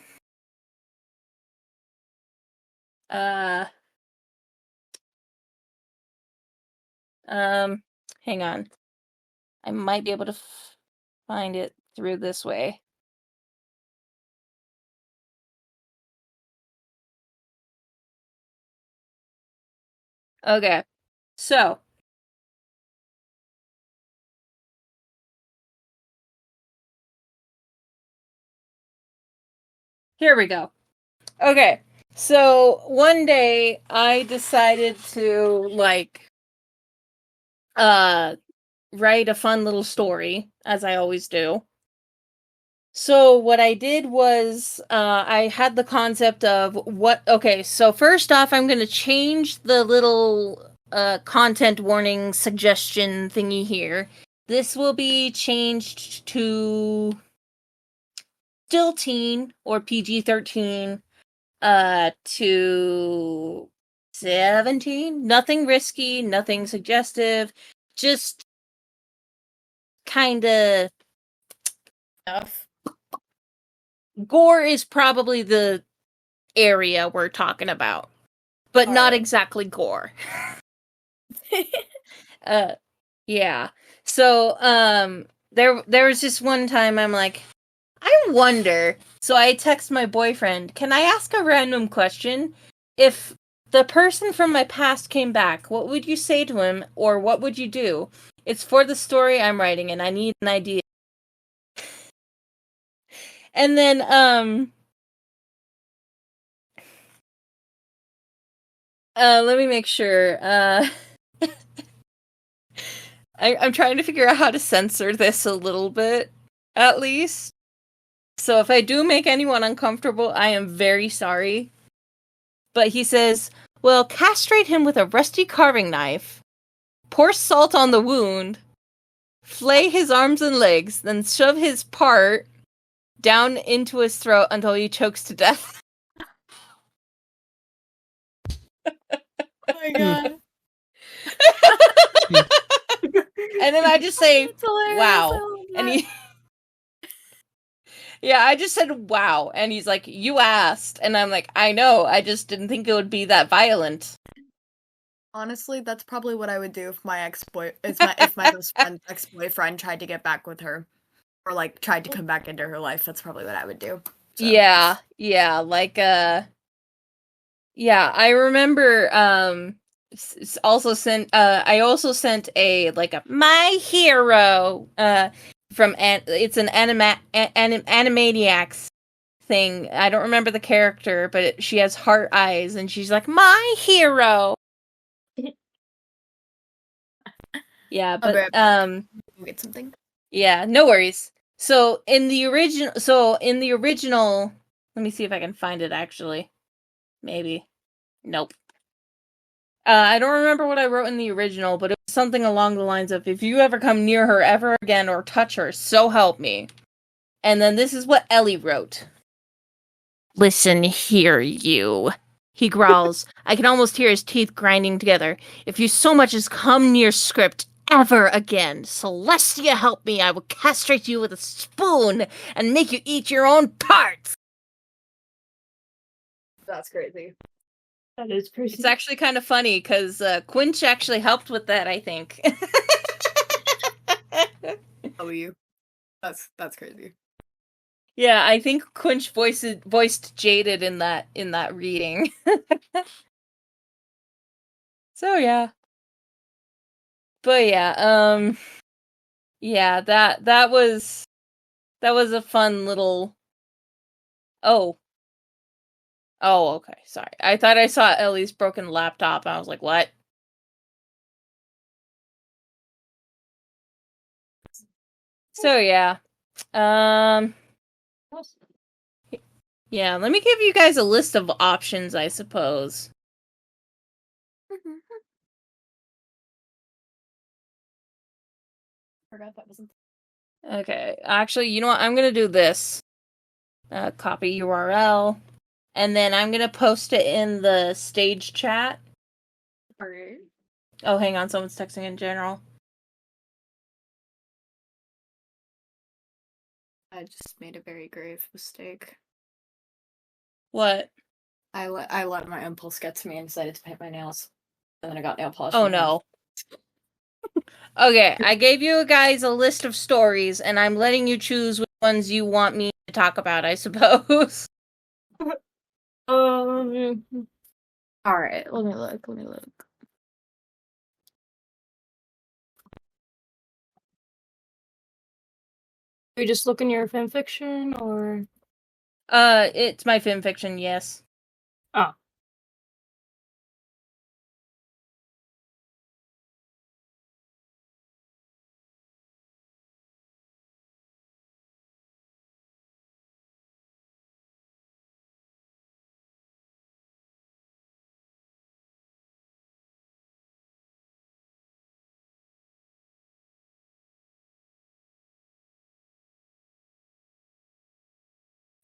Hang on. I might be able to find it through this way. Okay. So, here we go. Okay. So, one day I decided to write a fun little story, as I always do. So what I did was I had the concept of so first off I'm going to change the little content warning suggestion thingy here. This will be changed to still teen or PG-13 to 17. Nothing risky, nothing suggestive, just kind of Enough. Gore is probably the area we're talking about, but not exactly gore. Yeah. So, there was this one time I'm like, I wonder. So I text my boyfriend, can I ask a random question? If the person from my past came back, what would you say to him, or what would you do? It's for the story I'm writing, and I need an idea. And then, let me make sure. I'm trying to figure out how to censor this a little bit, at least. So if I do make anyone uncomfortable, I am very sorry. But he says, well, castrate him with a rusty carving knife, pour salt on the wound, flay his arms and legs, then shove his part down into his throat until he chokes to death. Oh my god. And then I just say, wow. And he... Yeah, I just said, wow. And he's like, you asked. And I'm like, I know. I just didn't think it would be that violent. Honestly, that's probably what I would do if my if my best friend's ex-boyfriend tried to get back with her. Or, like, tried to come back into her life. That's probably what I would do. So. Yeah. Like, yeah, I remember, I also sent a My Hero, from, it's an Animaniacs thing. I don't remember the character, but she has heart eyes, and she's like, my hero! Yeah, but, get something? Yeah, no worries. So, in the original, let me see if I can find it, actually. Maybe. Nope. I don't remember what I wrote in the original, but it was something along the lines of, if you ever come near her ever again or touch her, so help me. And then this is what Ellie wrote. Listen here, you. He growls. I can almost hear his teeth grinding together. If you so much as come near Script ever again, Celestia, help me. I will castrate you with a spoon and make you eat your own parts. That's crazy. That is crazy. It's actually kind of funny because Quinch actually helped with that, I think. Oh, you. That's crazy. Yeah, I think Quinch voiced Jaded in that reading. So yeah. But yeah, yeah, that was a fun little. Oh, okay. Sorry. I thought I saw Ellie's broken laptop. I was like, what? So yeah. Yeah, let me give you guys a list of options, I suppose. Forgot that wasn't. Okay, actually, you know what? I'm gonna do this. Copy URL, and then I'm gonna post it in the stage chat. Alright. Oh, hang on, someone's texting in general. I just made a very grave mistake. What? I let my impulse get to me and decided to paint my nails, and then I got nail polish. Oh no. Okay, I gave you guys a list of stories, and I'm letting you choose which ones you want me to talk about, I suppose. Alright, let me look. Are you just looking your fanfiction, or? It's my fanfiction, yes. Oh.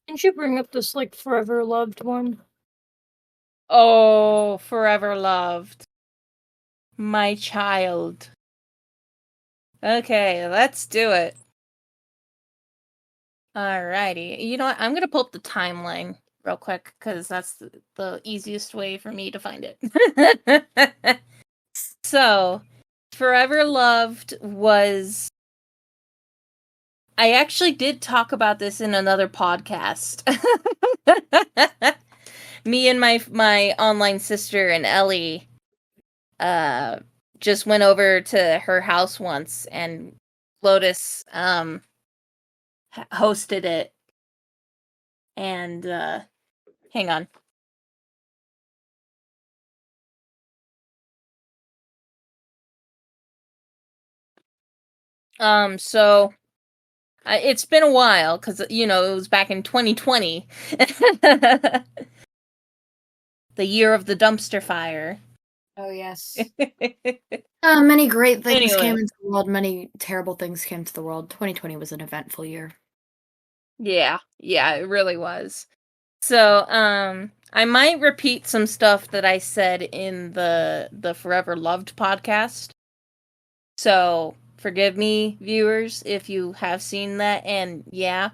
Didn't you bring up this, like, Forever Loved one? Oh, Forever Loved. My child. Okay, let's do it. Alrighty. You know what? I'm gonna pull up the timeline real quick, because that's the easiest way for me to find it. So, Forever Loved was... I actually did talk about this in another podcast. Me and my online sister and Ellie just went over to her house once, and Lotus hosted it. And hang on. So it's been a while, because, you know, it was back in 2020. The year of the dumpster fire. Oh, yes. Many great things came Anyway. into the world. Many terrible things came to the world. 2020 was an eventful year. Yeah, it really was. So, I might repeat some stuff that I said in the Forever Loved podcast. So, forgive me, viewers, if you have seen that, and yeah.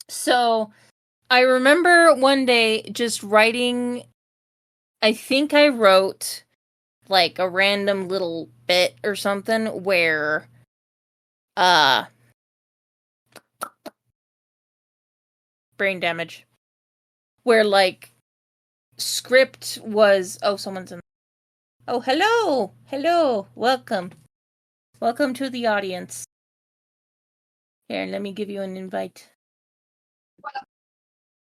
So, I remember one day just writing, I think I wrote, like, a random little bit or something where, brain damage. Where, like, Script was... Oh, someone's in... Oh, hello! Hello! Welcome. Welcome to the audience. Here, let me give you an invite.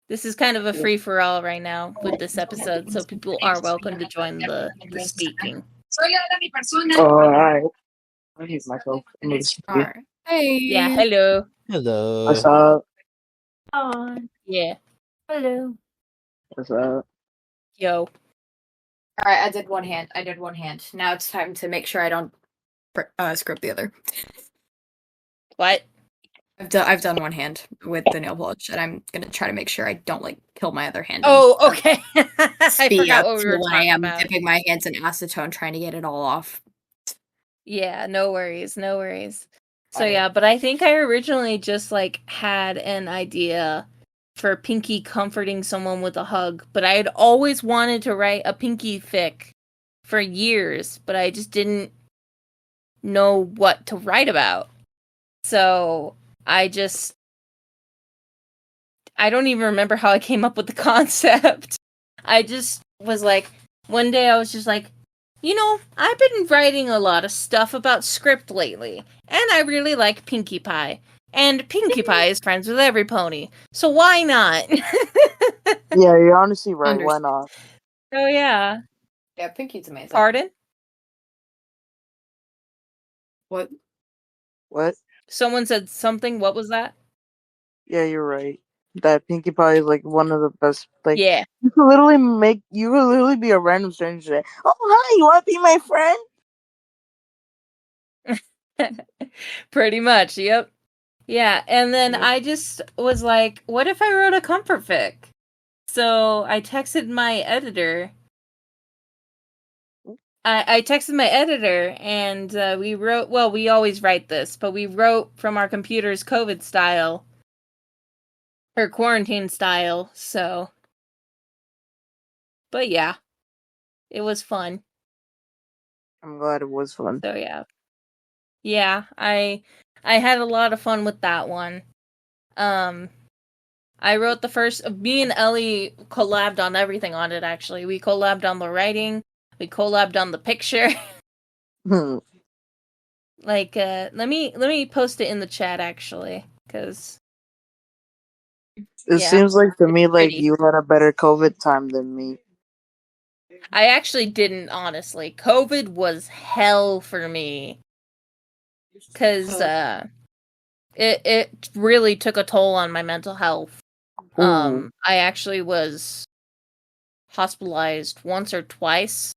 This is kind of a free-for-all right now with this episode, so people are welcome to join the speaking. Alright. I need myself. Alright. Hey! Yeah, hello. Hello. What's up? Oh. Yeah. Hello. What's up? Yo. Alright, I did one hand. Now it's time to make sure I don't screw up the other. What? I've done one hand with the nail polish, and I'm gonna try to make sure I don't kill my other hand. Oh, okay. I forgot what we were talking I am about. dipping my hands in acetone, trying to get it all off. Yeah, no worries. So yeah, but I think I originally just had an idea for Pinky comforting someone with a hug, but I had always wanted to write a Pinky fic for years, but I just didn't know what to write about. So I don't even remember how I came up with the concept. I just was one day I was just I've been writing a lot of stuff about script lately, and I really like Pinkie Pie. And Pinkie Pie is friends with every pony, so why not? Yeah, you're honestly right. Why not? Oh, yeah. Yeah, Pinkie's amazing. Pardon? What? Someone said something. What was that? Yeah, you're right. That Pinkie Pie is one of the best. Yeah. You could literally be a random stranger. Say, oh, hi, you want to be my friend? Pretty much, yep. Yeah, and then I just was like, what if I wrote a comfort fic? So I texted my editor. I texted my editor, and we wrote, well, we always write this, but we wrote from our computer's COVID style, or quarantine style, so. But yeah, it was fun. I'm glad it was fun. So yeah. Yeah, I had a lot of fun with that one. I wrote the first. Me and Ellie collabed on everything on it. Actually, we collabed on the writing. We collabed on the picture. Let me post it in the chat actually, because it seems like to me you had a better COVID time than me. I actually didn't, honestly. COVID was hell for me. Because it really took a toll on my mental health. I actually was hospitalized once or twice.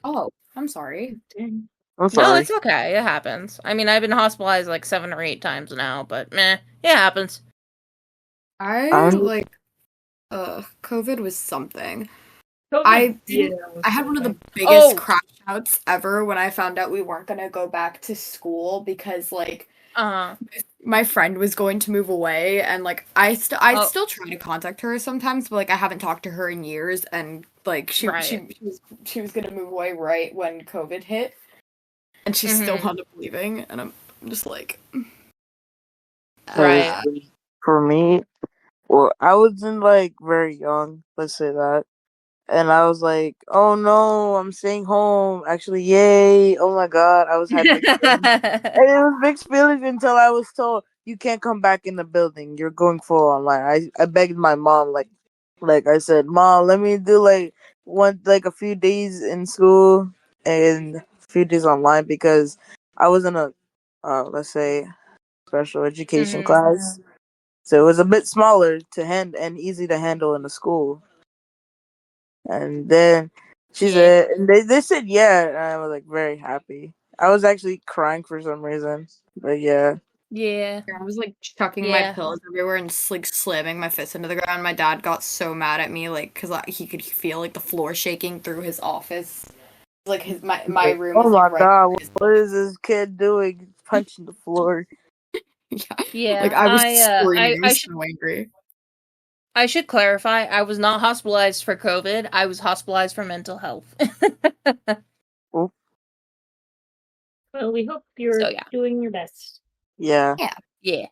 Oh, I'm sorry. I'm sorry. No, it's okay. It happens. I mean, I've been hospitalized 7 or 8 times now, but meh, it happens. COVID was something. I had one of the biggest crash outs ever when I found out we weren't gonna go back to school because my friend was going to move away, and I still try to contact her sometimes, but I haven't talked to her in years, and she was gonna move away right when COVID hit, and she still wound up leaving, and I'm just right. For me, well, I was in very young, let's say that. And I was like, oh no, I'm staying home. Actually, yay. Oh my god. I was having mixed feelings. And it was mixed feelings until I was told, you can't come back in the building. You're going full online. I begged my mom, I said, Mom, let me do a few days in school and a few days online, because I was in a, let's say, special education class. So it was a bit smaller to and easy to handle in the school. And then she said, and they said yeah, and I was very happy. I was actually crying for some reason, but yeah. Yeah. I was chucking my pillows everywhere and just slamming my fists into the ground. My dad got so mad at me, because he could feel the floor shaking through his office. My room. Oh my god, what is this kid doing? Punching the floor. Yeah. I was screaming. I was so angry. I should clarify, I was not hospitalized for COVID. I was hospitalized for mental health. Well, we hope you're doing your best. Yeah. Yeah.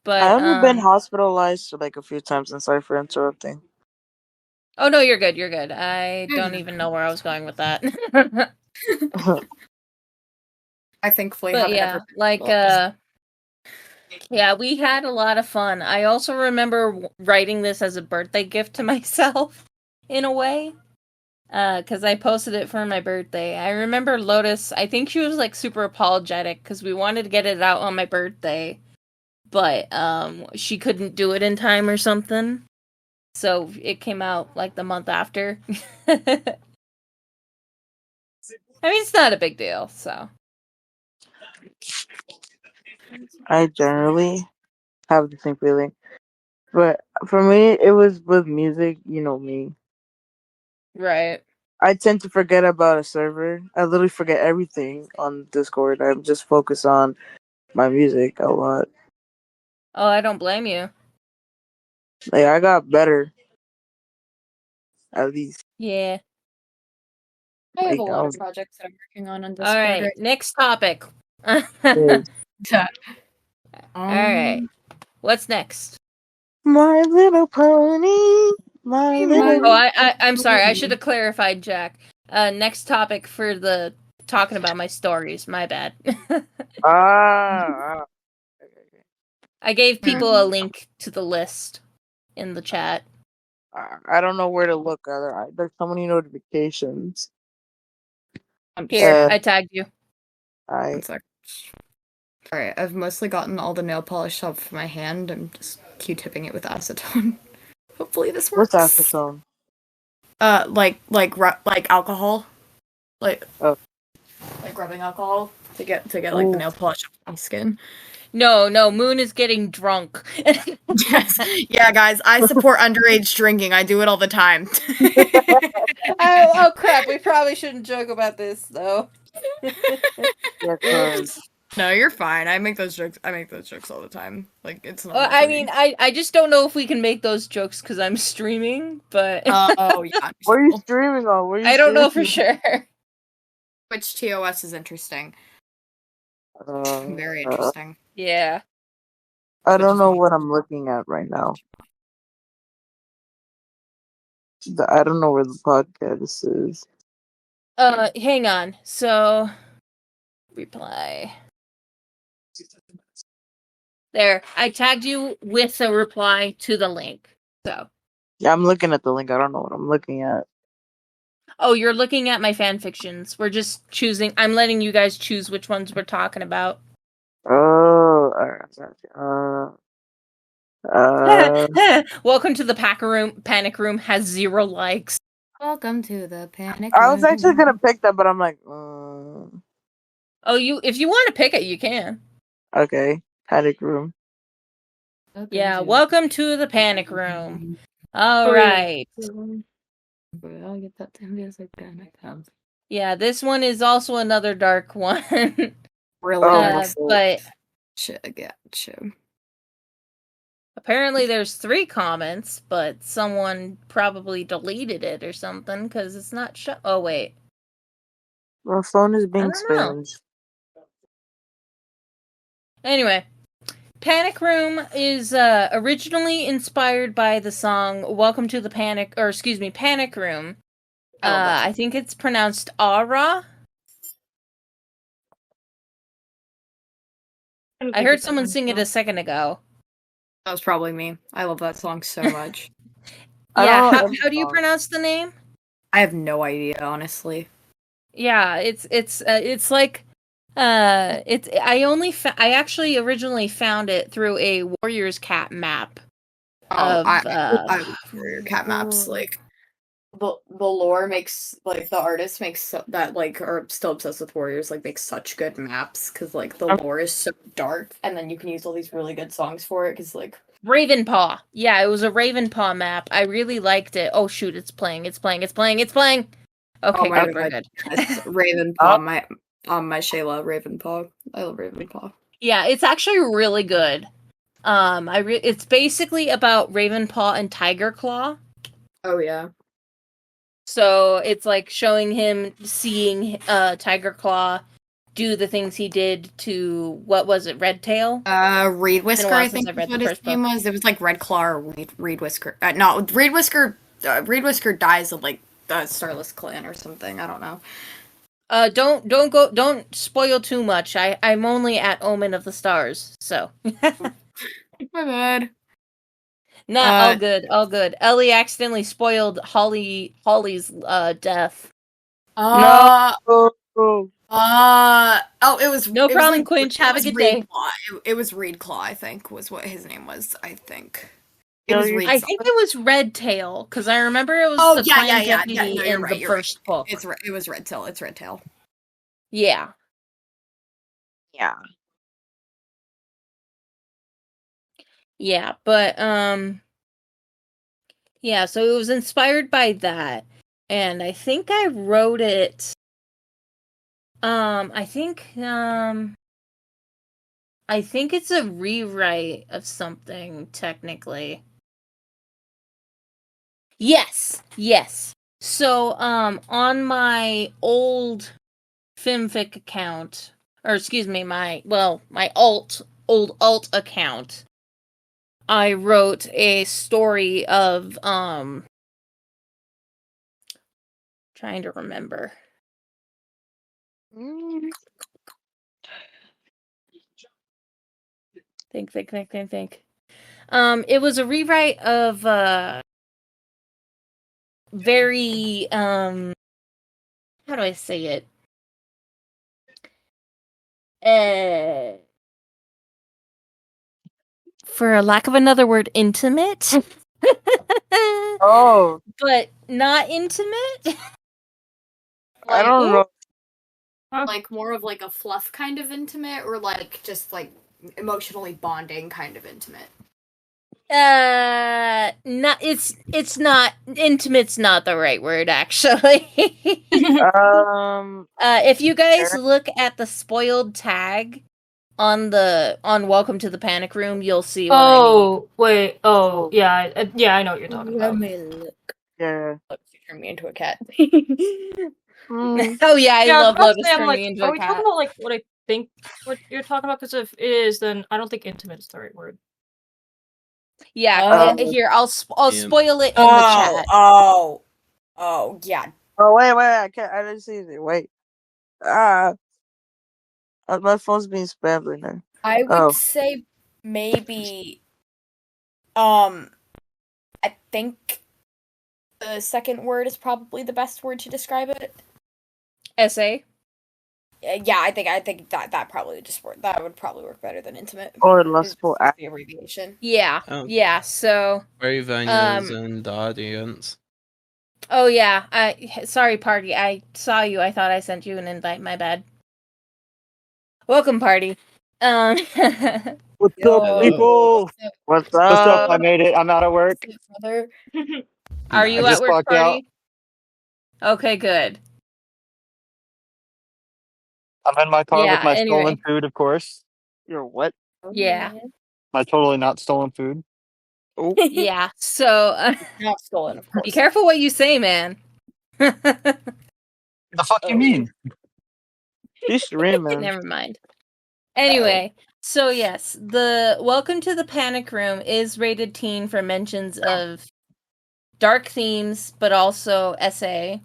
But I've only been hospitalized a few times, and sorry for interrupting. Oh no, you're good. I don't even know where I was going with that. I thankfully haven't ever. Yeah, we had a lot of fun. I also remember writing this as a birthday gift to myself, in a way, because I posted it for my birthday. I remember Lotus, I think she was super apologetic because we wanted to get it out on my birthday, but she couldn't do it in time or something. so it came out like the month after. I mean, it's not a big deal, so. I generally have the same feeling. But for me, it was with music, you know me. Right. I tend to forget about a server. I literally forget everything on Discord. I just focus on my music a lot. Oh, I don't blame you. Like, I got better. At least. Yeah. I have a lot of projects that I'm working on Discord. All right, next topic. All right. What's next? My Little Pony. My Little. Oh, I'm sorry. I should have clarified, Jack. Next topic for the talking about my stories. My bad. Ah. I gave people a link to the list in the chat. I don't know where to look. There's so many notifications. Here, I tagged you. Alright, I've mostly gotten all the nail polish off for my hand. I'm just Q-tipping it with acetone. Hopefully this works. What's acetone? Like alcohol, like rubbing alcohol to get like the nail polish off my skin. No, Moon is getting drunk. Yes, yeah, guys, I support underage drinking. I do it all the time. Oh crap! We probably shouldn't joke about this though. No, you're fine. I make those jokes all the time. Like, it's not. I mean, I just don't know if we can make those jokes because I'm streaming, but. Oh yeah. What are you streaming on? I don't know for sure. Which TOS is interesting. Very interesting. Yeah. I don't know what I'm looking at right now. I don't know where the podcast is. Hang on. So, reply. There, I tagged you with a reply to the link. So. Yeah, I'm looking at the link. I don't know what I'm looking at. Oh, you're looking at my fan fictions. We're just choosing. I'm letting you guys choose which ones we're talking about. Oh, Welcome to the Panic Room has 0 likes. Welcome to the Panic Room. I was actually gonna pick that, but I'm like, Oh, if you want to pick it, you can. Okay, Panic Room. Yeah, welcome to the Panic Room. All right. I'll get that to him as like Panic Room. Yeah, this one is also another dark one. Really? But gotcha. Apparently there's 3 comments, but someone probably deleted it or something because it's not oh, wait. My phone is being spammed. Anyway, Panic Room is originally inspired by the song Welcome to the Panic Room. I think it's pronounced Aura. I heard someone sing it a second ago. That was probably me. I love that song so much. Yeah, how do you pronounce the name? I have no idea, honestly. Yeah, it's like I actually originally found it through a Warriors Cat map. I Warrior Cat maps, like the lore makes, like, the artist makes that, like, are still obsessed with Warriors, like, makes such good maps because, like, the lore is so dark, and then you can use all these really good songs for it because, like, Ravenpaw. Yeah, it was a Ravenpaw map. I really liked it. Oh shoot, it's playing. Okay, good. Ravenpaw, my Shayla Ravenpaw. I love Ravenpaw. Yeah, it's actually really good. It's basically about Ravenpaw and Tiger Claw. Oh yeah. So it's like showing him seeing Tiger Claw do the things he did to, what was it, Redtail? Reed Whisker, I think is what his name was. It was like Red Claw or Reed Whisker. No, Reed Whisker dies of like the Starless Clan or something. I don't know. Don't spoil too much. I'm only at Omen of the Stars, so. My bad. All good. Ellie accidentally spoiled Holly's death. It was no problem, Quinch. Have a good day. It was Reed Claw, I think, was what his name was. I think. I think it was Red Tail because I remember it was the clan deputy in the first book. It was Red Tail. It's Red Tail. Yeah. Yeah. Yeah, but yeah, so it was inspired by that. And I think I wrote it I think it's a rewrite of something technically. Yes. So on my old Filmfic account, or excuse me, my old alt account, I wrote a story of trying to remember. Think. It was a rewrite of very how do I say it? For a lack of another word, intimate. Oh, but not intimate. I don't know. Like more of like a fluff kind of intimate, or like just like emotionally bonding kind of intimate. Not it's not intimate's not the right word actually. If you guys look at the spoiled tag on Welcome to the Panic Room, you'll see what I mean. Wait. Oh, yeah. I know what you're talking about. Let me look. Yeah. Look, you turned me into a cat. Oh yeah, I love Lotus turned me into a cat. Are we talking about like what I think what you're talking about? Because if it is, then I don't think intimate is the right word. Yeah, here I'll spoil it in the chat. Oh, yeah. Oh wait, I didn't see it. Wait. My phone's being spammed right now. I would say maybe. I think the second word is probably the best word to describe it. Essay. Yeah, I think that probably that would probably work better than intimate. Or lustful act. The abbreviation. Yeah. Yeah. So. Raven is in the audience. Oh yeah. Sorry, Party. I saw you. I thought I sent you an invite. My bad. Welcome, Party. What's up, people? What's up? I made it. I'm out of work. Are you at work, Party? Okay, good. I'm in my car with my stolen food, of course. Your what? Yeah. My totally not stolen food. Oh. Yeah. So not stolen, of course. Be careful what you say, man. The fuck you mean? She's streaming. Never mind. Anyway, so yes, the Welcome to the Panic Room is rated teen for mentions of dark themes, but also SA.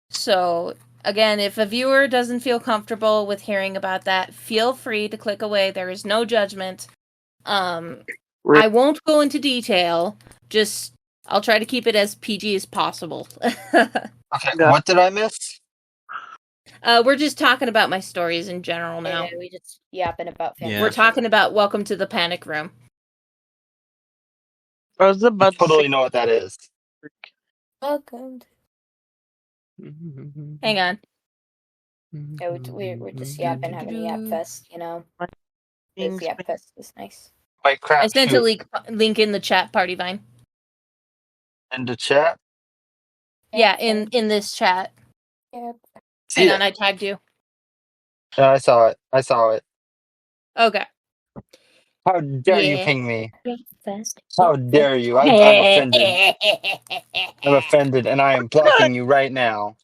So again, if a viewer doesn't feel comfortable with hearing about that, feel free to click away. There is no judgment. I won't go into detail. Just I'll try to keep it as PG as possible. Okay, what did I miss? We're just talking about my stories in general now. Yeah, we just yapping about family. We're talking about Welcome to the Panic Room. I was about to totally know what that is. Welcome. Hang on. Yeah, we're just yapping, having a yap fest, you know. This yap fest is nice. Wait, crap. I sent a link in the chat, Party Vine. In the chat? Yeah, in this chat. Yep. Hang on, I tagged you. Yeah, I saw it. Okay. How dare you ping me? How dare you? I'm offended. I'm offended, and I am blocking you right now.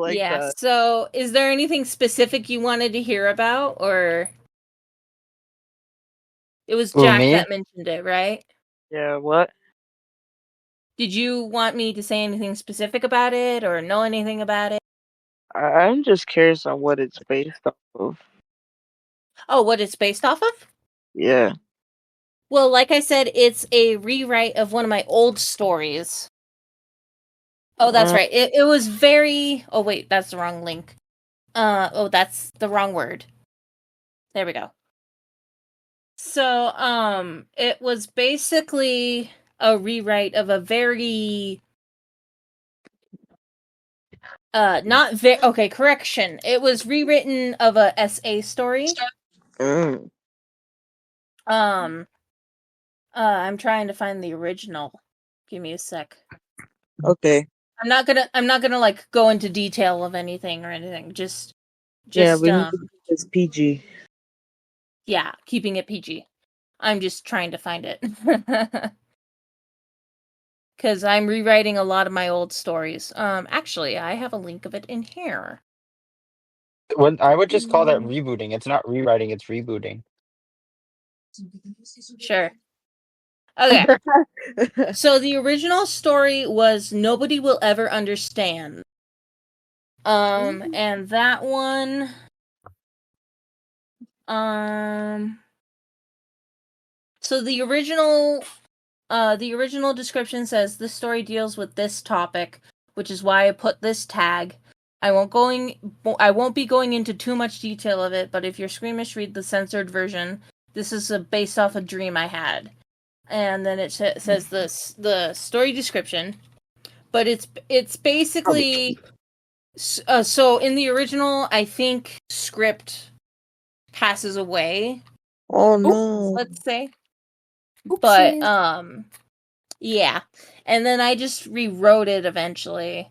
Yeah. So, is there anything specific you wanted to hear about, or it was Jack that mentioned it, right? Yeah. What? Did you want me to say anything specific about it, or know anything about it? I'm just curious on what it's based off of. Oh, what it's based off of? Yeah. Well, like I said, it's a rewrite of one of my old stories. Oh, that's right. It was very... Oh, wait, that's the wrong link. That's the wrong word. There we go. So, it was basically a rewrite of a very okay, correction. It was rewritten of a SA story. I'm trying to find the original. Give me a sec. Okay. I'm not gonna like go into detail of anything or anything. Just yeah, it's PG. Yeah, keeping it PG. I'm just trying to find it. Because I'm rewriting a lot of my old stories. Actually, I have a link of it in here. I would just call that rebooting. It's not rewriting, it's rebooting. Sure. Okay. So the original story was Nobody Will Ever Understand. And that one... So the original description says this story deals with this topic, which is why I put this tag. I won't be going into too much detail of it, but if you're squeamish, read the censored version. This is based off a dream I had. And then it says the story description, but it's basically so in the original, I think Script passes away. Oh no. Let's say. Oopsies. But yeah. And then I just rewrote it eventually.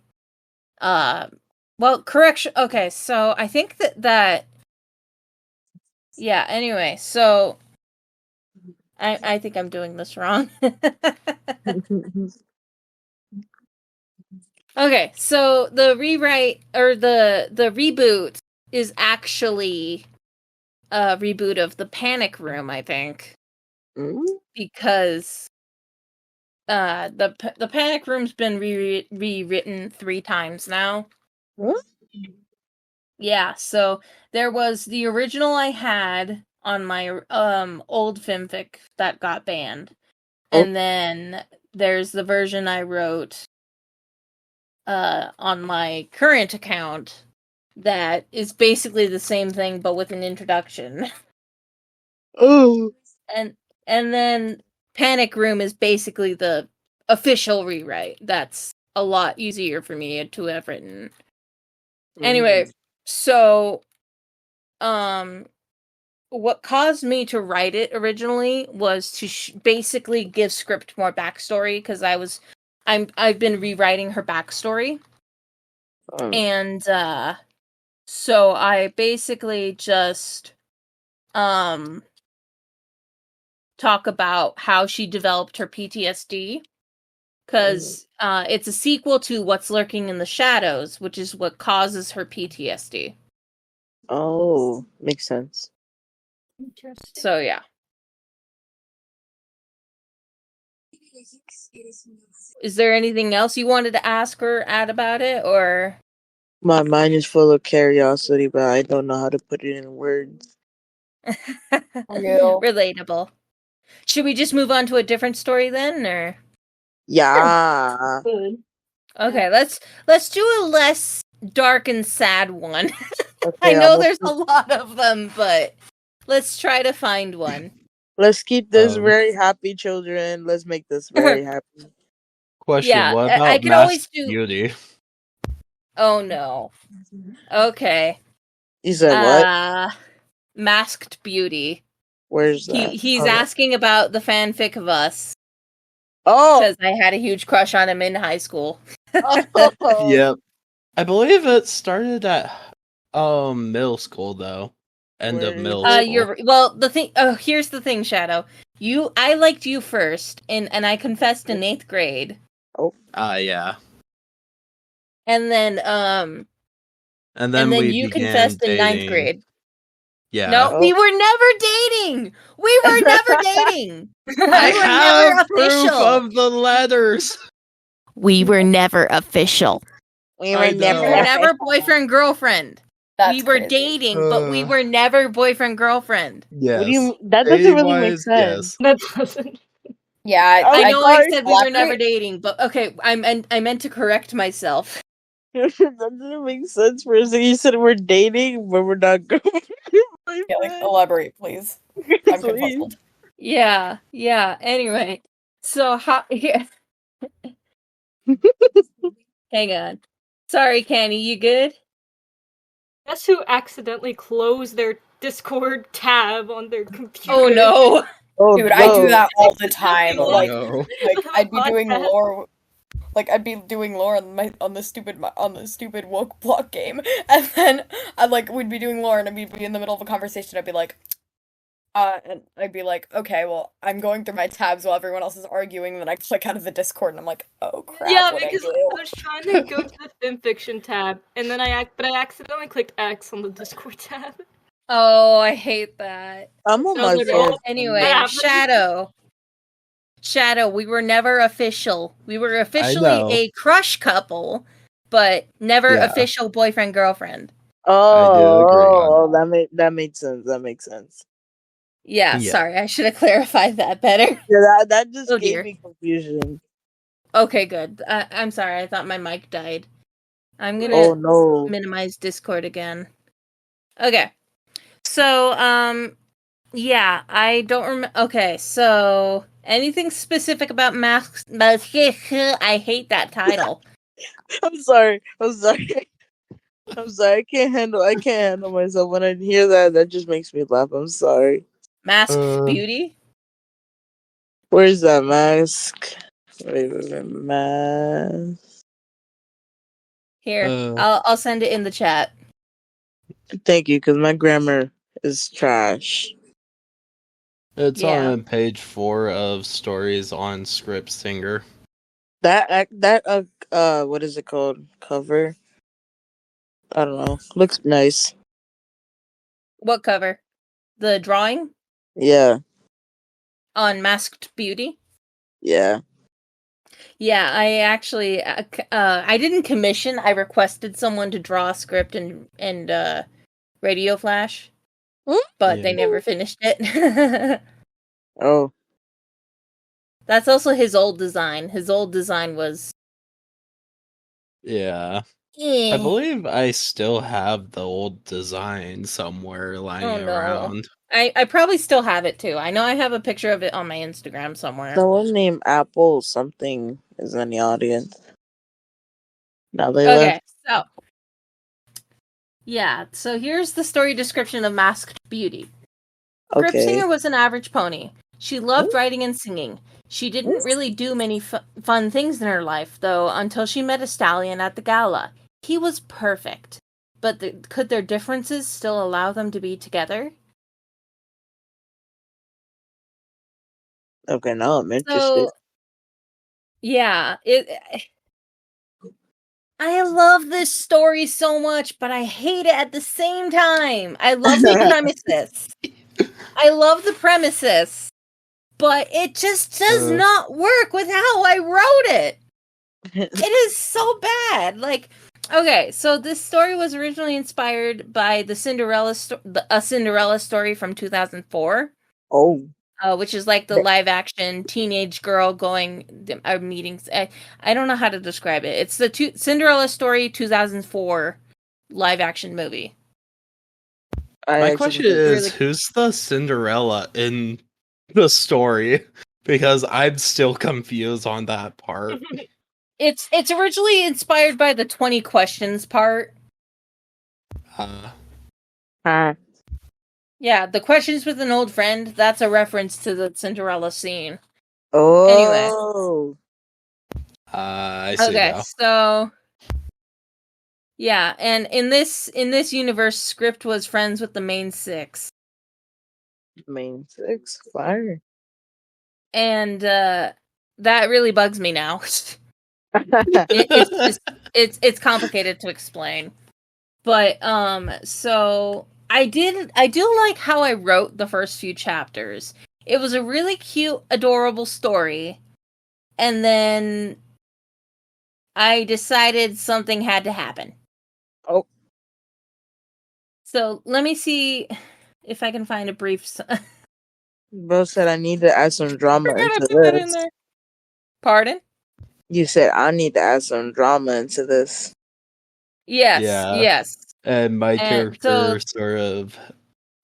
Well, correction. Okay, so I think that yeah, anyway, so I think I'm doing this wrong. Okay, so the rewrite or the reboot is actually a reboot of the Panic Room, I think. Because the Panic Room's been rewritten 3 times now. What? Yeah, so there was the original I had on my old fanfic that got banned. And then there's the version I wrote on my current account that is basically the same thing but with an introduction. Oh. And then Panic Room is basically the official rewrite. That's a lot easier for me to have written. Anyway, so what caused me to write it originally was to basically give Script more backstory because I've been rewriting her backstory. And so I basically just talk about how she developed her PTSD because it's a sequel to What's Lurking in the Shadows, which is what causes her PTSD. Oh, makes sense. Interesting. So yeah. Is there anything else you wanted to ask or add about it, or? My mind is full of curiosity, but I don't know how to put it in words. Relatable. Should we just move on to a different story then, or? Yeah. Okay, let's do a less dark and sad one. Okay, I know there's a lot of them, but let's try to find one. Let's keep this very happy, children. Let's make this very happy. Question, yeah, what about I could always do Beauty? Oh no. Okay. You said what? Masked Beauty. Where's that? He's asking about the fanfic of us. Oh! Because I had a huge crush on him in high school. Yep. I believe it started at middle school though. End of middle school. Here's the thing, Shadow. I liked you first, and I confessed in 8th grade. Oh. Yeah. And then you confessed dating. in 9th grade. Yeah. No, we were never dating. We were never dating. I have proof of the letters. We were never official. We were never boyfriend girlfriend. We were dating, but we were never boyfriend girlfriend. Yes. That doesn't really make sense. Yes. That doesn't. Yeah, I know I said we were never dating, but okay, I meant to correct myself. That doesn't make sense for a second. You said we're dating, but we're not girlfriend. Yeah, like elaborate, please. I'm confuzzled. Yeah. Anyway, so how? Yeah. Hang on. Sorry, Kenny. You good? Guess who accidentally closed their Discord tab on their computer? Oh no! Dude, no. I do that all the time. Oh, like, no. like I'd be doing lore. Like I'd be doing lore on the stupid woke block game, and then we'd be doing lore, and I'd be in the middle of a conversation. I'd be like, and I'd be like, okay, well, I'm going through my tabs while everyone else is arguing. And then I click out of the Discord, and I'm like, oh crap! Yeah, because I was trying to go to the fanfiction tab, and then I accidentally clicked X on the Discord tab. Oh, I hate that. I'm on my phone. Anyway, Shadow, we were never official. We were officially a crush couple, but never official boyfriend-girlfriend. Oh, that made sense. That makes sense. Yeah, sorry, I should have clarified that better. Yeah, that just gave me confusion. Okay, good. I'm sorry, I thought my mic died. I'm gonna minimize Discord again. Okay. So, yeah, I don't remember. Okay, so anything specific about masks? I hate that title. I'm sorry. I can't handle myself when I hear that. That just makes me laugh. I'm sorry. Masked Beauty? Where's that mask? Wait, mask. Here, I'll send it in the chat. Thank you, because my grammar is trash. It's on page 4 of Stories on Script Singer. That what is it called? Cover? I don't know. Looks nice. What cover? The drawing? Yeah. On Masked Beauty? Yeah. Yeah, I actually I didn't commission. I requested someone to draw a script and Radio Flash, but they never finished it. Oh. That's also his old design. His old design was... Yeah. I believe I still have the old design somewhere lying around. I probably still have it too. I know I have a picture of it on my Instagram somewhere. Someone named Apple something is in the audience. Now they left. So yeah, so here's the story description of Masked Beauty. Script Singer was an average pony. She loved writing and singing. She didn't really do many fun things in her life, though, until she met a stallion at the gala. He was perfect. But could their differences still allow them to be together? Okay, now I'm interested. So, yeah, I love this story so much, but I hate it at the same time. I love the premises. But it just does not work with how I wrote it. It is so bad. Okay, so this story was originally inspired by the Cinderella story from 2004. Oh. Which is like the live action teenage girl going meetings. I don't know how to describe it. It's the Cinderella story 2004 live action movie. My question is, who's the Cinderella in the story? Because I'm still confused on that part. It's originally inspired by the 20 questions part. Yeah, the questions with an old friend, that's a reference to the Cinderella scene. Oh. Anyway. I see. Okay, now. So yeah, and in this universe, Script was friends with the main six. Main six? Fire. And that really bugs me now. It's complicated to explain. But so I do like how I wrote the first few chapters. It was a really cute, adorable story. And then I decided something had to happen. Oh. So let me see if I can find a brief... Bro said I need to add some drama into this. Pardon? You said I need to add some drama into this. Yes, yes. And my character sort of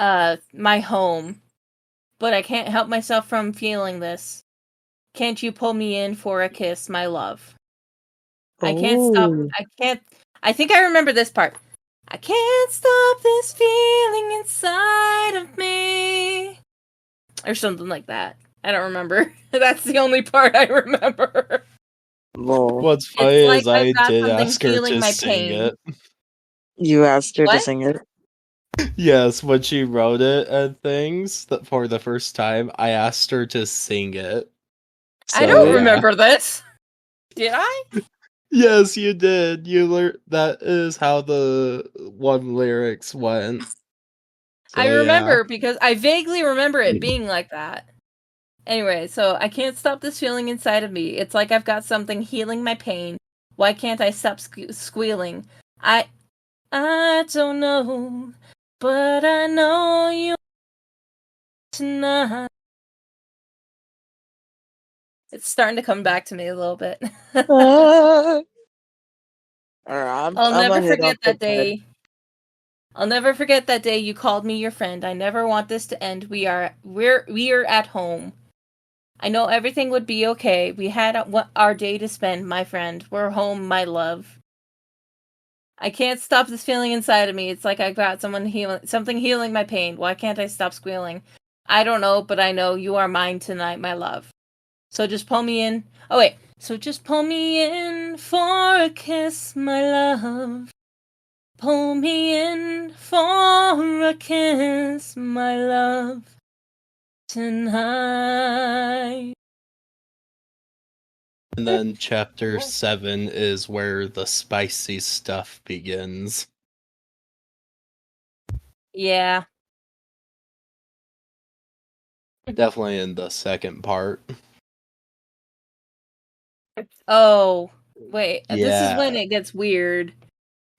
my home, but I can't help myself from feeling this. Can't you pull me in for a kiss, my love? I can't stop. I think I remember this part. I can't stop this feeling inside of me. Or something like that. I don't remember. That's the only part I remember. What's funny is I did ask her to sing it. You asked her to sing it? Yes, when she wrote it and things for the first time, I asked her to sing it. So, I don't remember this. Did I? Yes, you did. You learned that is how the one lyrics went. So, I remember because I vaguely remember it being like that. Anyway, so I can't stop this feeling inside of me. It's like I've got something healing my pain. Why can't I stop squealing? I don't know, but I know you tonight. It's starting to come back to me a little bit. I'll never forget that day. I'll never forget that day you called me your friend. I never want this to end. We are at home. I know everything would be okay. We had our day to spend, my friend. We're home, my love. I can't stop this feeling inside of me. It's like I've got something healing my pain. Why can't I stop squealing? I don't know, but I know you are mine tonight, my love. So just pull me in. Oh, wait. So just pull me in for a kiss, my love. Pull me in for a kiss, my love. Tonight. And then chapter 7 is where the spicy stuff begins. Yeah. Definitely in the second part. Oh, wait. Yeah. This is when it gets weird.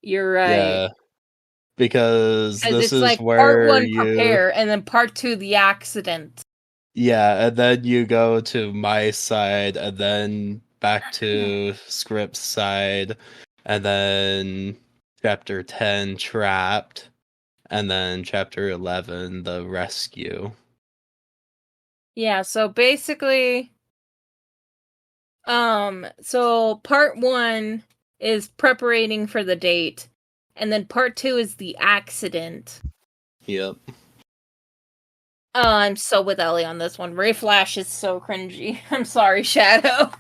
You're right. Yeah. Because this is like where part 1, prepare, and then part 2, the accident. Yeah, and then you go to my side, and then back to Script's side, and then chapter 10, Trapped, and then chapter 11, The Rescue. Yeah, so basically, so part 1 is preparing for the date, and then part 2 is the accident. Yep. Oh, I'm so with Ellie on this one. Ray Flash is so cringy. I'm sorry, Shadow.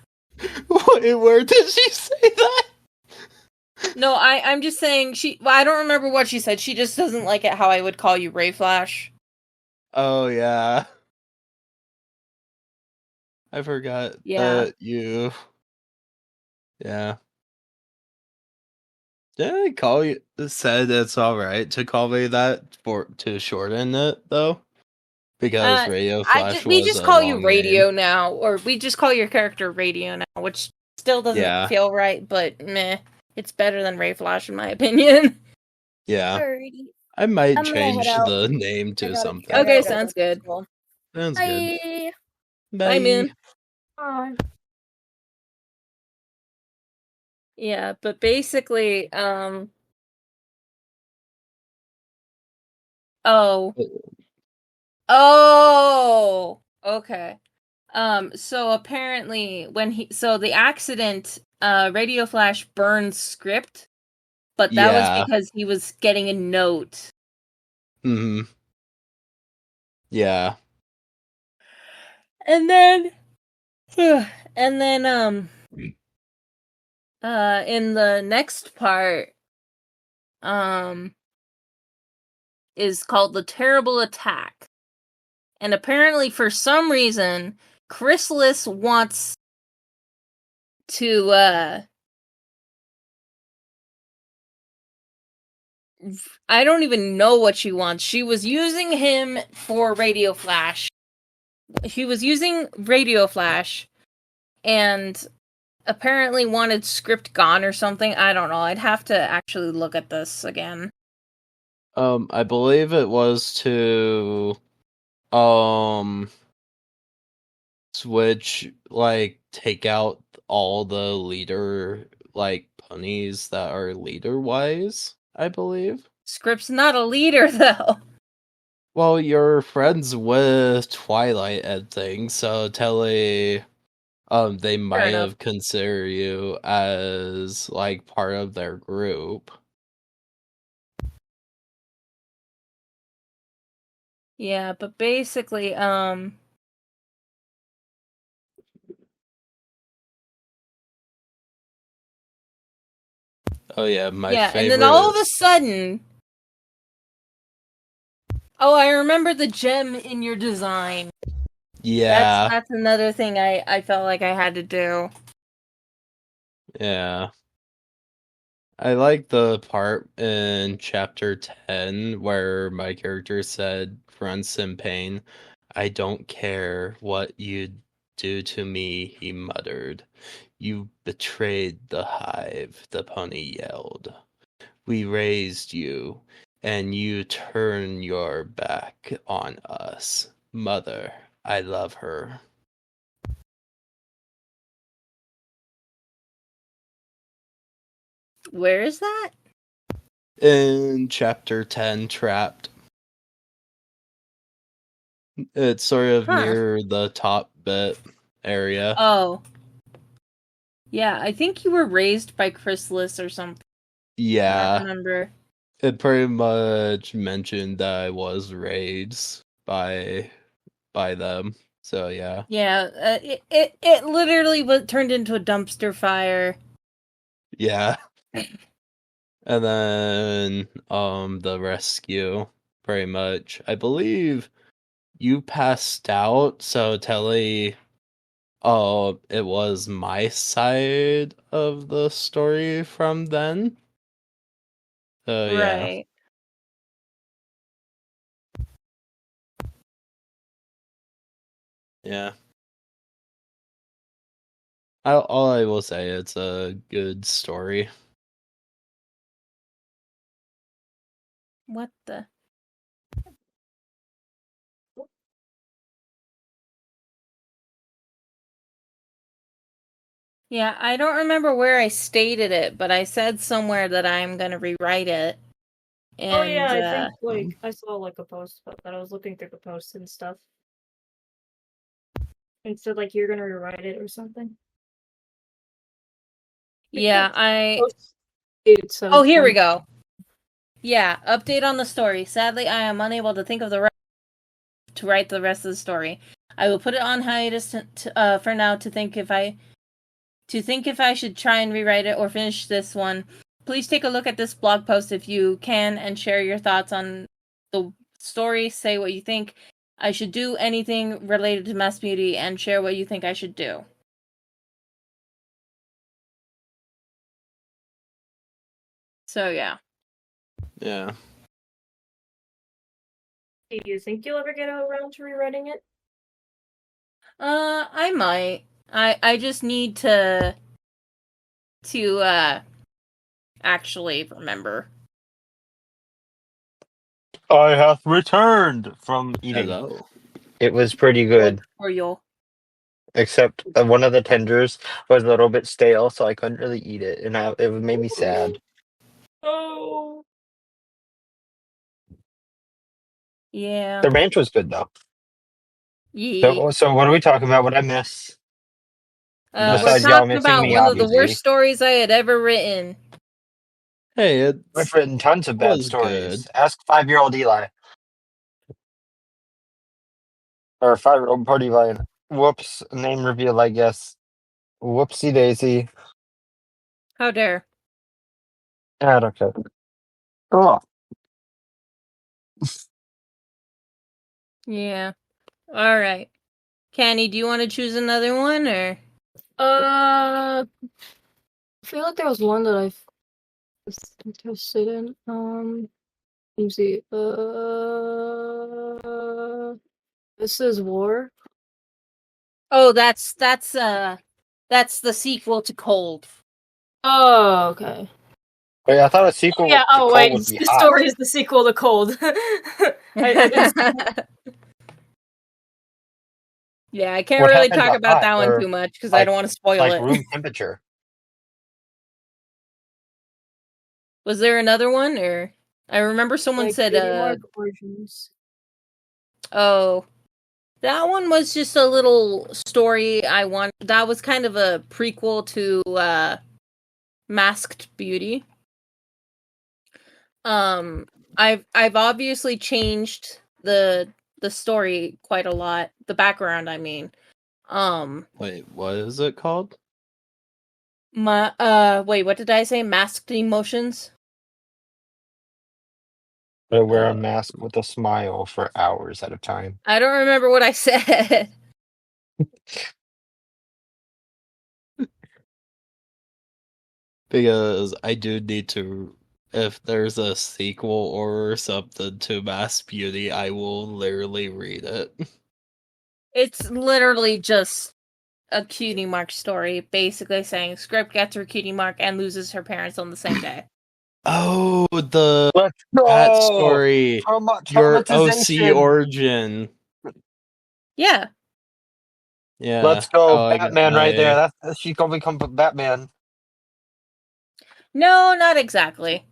Wait, where did she say that? No, I'm just saying I don't remember what she said. She just doesn't like it how I would call you Ray Flash. Oh, yeah. I forgot that you... Yeah. Did I call you? Said it's alright to call me that to shorten it, though? Because Radio Flash we just call you Radio name. Now, or we just call your character Radio now, which still doesn't feel right, but meh. It's better than Ray Flash, in my opinion. Yeah. I might change the name to something. Okay, sounds good. Sounds good. Bye, Moon. Bye. Yeah, but basically, Oh, okay. So apparently so the accident, Radio Flash burns Script, but that was because he was getting a note. Mm-hmm. Yeah. And then in the next part, is called The Terrible Attack. And apparently, for some reason, Chrysalis wants to, I don't even know what she wants. She was using him for Radio Flash. She was using Radio Flash, and apparently wanted Script gone or something. I don't know. I'd have to actually look at this again. I believe it was to switch, like, take out all the leader, like, ponies that are leader wise, I believe. Script's not a leader though. Well, you're friends with Twilight and things, so Telly, they might have considered you as like part of their group. Yeah, but basically, oh yeah, my favorite. And then all of a sudden, oh, I remember the gem in your design. Yeah, that's another thing I felt like I had to do. Yeah. I like the part in chapter 10 where my character said, "Fronts in pain, I don't care what you do to me," he muttered. "You betrayed the hive," the pony yelled. "We raised you, and you turn your back on us. Mother, I love her." Where is that? In chapter 10, Trapped. It's sort of near the top bit area. Oh. Yeah, I think you were raised by Chrysalis or something. Yeah. I remember. It pretty much mentioned that I was raised by them. So yeah. Yeah, it literally turned into a dumpster fire. Yeah. And then the rescue, pretty much. I believe you passed out, so Telly, it was my side of the story from then. So right. Yeah. All I will say, it's a good story. What the? Yeah, I don't remember where I stated it, but I said somewhere that I'm gonna rewrite it. And, oh yeah, I think like I saw like a post about that. I was looking through the posts and stuff. And said like you're gonna rewrite it or something. Yeah, oh, here we go. Yeah, update on the story. Sadly, I am unable to think of the to write the rest of the story. I will put it on hiatus for now to think if I should try and rewrite it or finish this one. Please take a look at this blog post if you can and share your thoughts on the story. Say what you think I should do, anything related to Mass Beauty, and share what you think I should do. So yeah. Yeah. Do you think you'll ever get around to rewriting it? I might. I just need to actually remember. I have returned from eating. Hello. It was pretty good. For you. Except one of the tenders was a little bit stale, so I couldn't really eat it, and it made me sad. Oh. Yeah. The ranch was good though. Yeah. So what are we talking about? What I miss? We're talking about one of the worst stories I had ever written. Hey, I've written tons of bad stories. Good. Ask 5-year-old Eli. Or 5-year-old Party Line. Whoops, name reveal, I guess. Whoopsie daisy. How dare. I don't care. Oh. Yeah. Alright. Canny, do you want to choose another one, or? I feel like there was one that I was interested in. Let me see. This is War. Oh, that's the sequel to Cold. Oh, okay. Wait, I thought a sequel. Yeah. Oh, wait. The story is the sequel to Cold. Yeah, I can't really talk about that one too much because I don't want to spoil it. Like room temperature. Was there another one, or I remember someone said origins. Oh, that one was just a little story that was kind of a prequel to Masked Beauty. I've obviously changed the story quite a lot. The background, I mean. Wait, what is it called? Wait, what did I say? Masked Emotions? I wear a mask with a smile for hours at a time. I don't remember what I said. Because I do need to, if there's a sequel or something to Masked Beauty, I will literally read it. It's literally just a Cutie Mark story, basically saying Script gets her Cutie Mark and loses her parents on the same day. Oh, the that story. Your OC origin. Yeah. Yeah. Let's go, Batman right there. She's gonna become Batman. No, not exactly.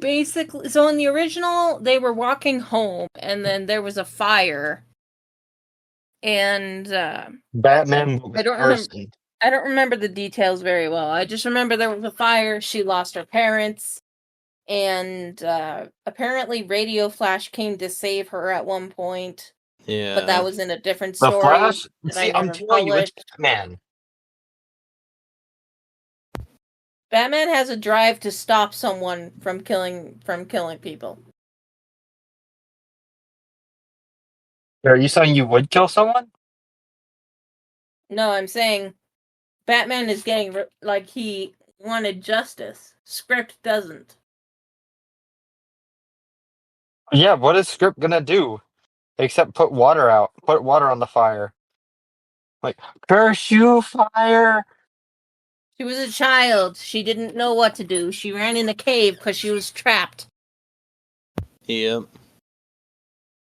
Basically, so in the original, they were walking home, and then there was a fire. And Batman. I don't remember the details very well. I just remember there was a fire. She lost her parents, and apparently Radio Flash came to save her at one point. Yeah, but that was in a different story. The Flash. See, I'm telling you, it's Batman. Batman has a drive to stop someone from killing people. Are you saying you would kill someone? No, I'm saying Batman is getting he wanted justice. Script doesn't. Yeah, what is Script gonna do? Except put water on the fire. Like, curse you, fire! She was a child. She didn't know what to do. She ran in a cave because she was trapped. Yep.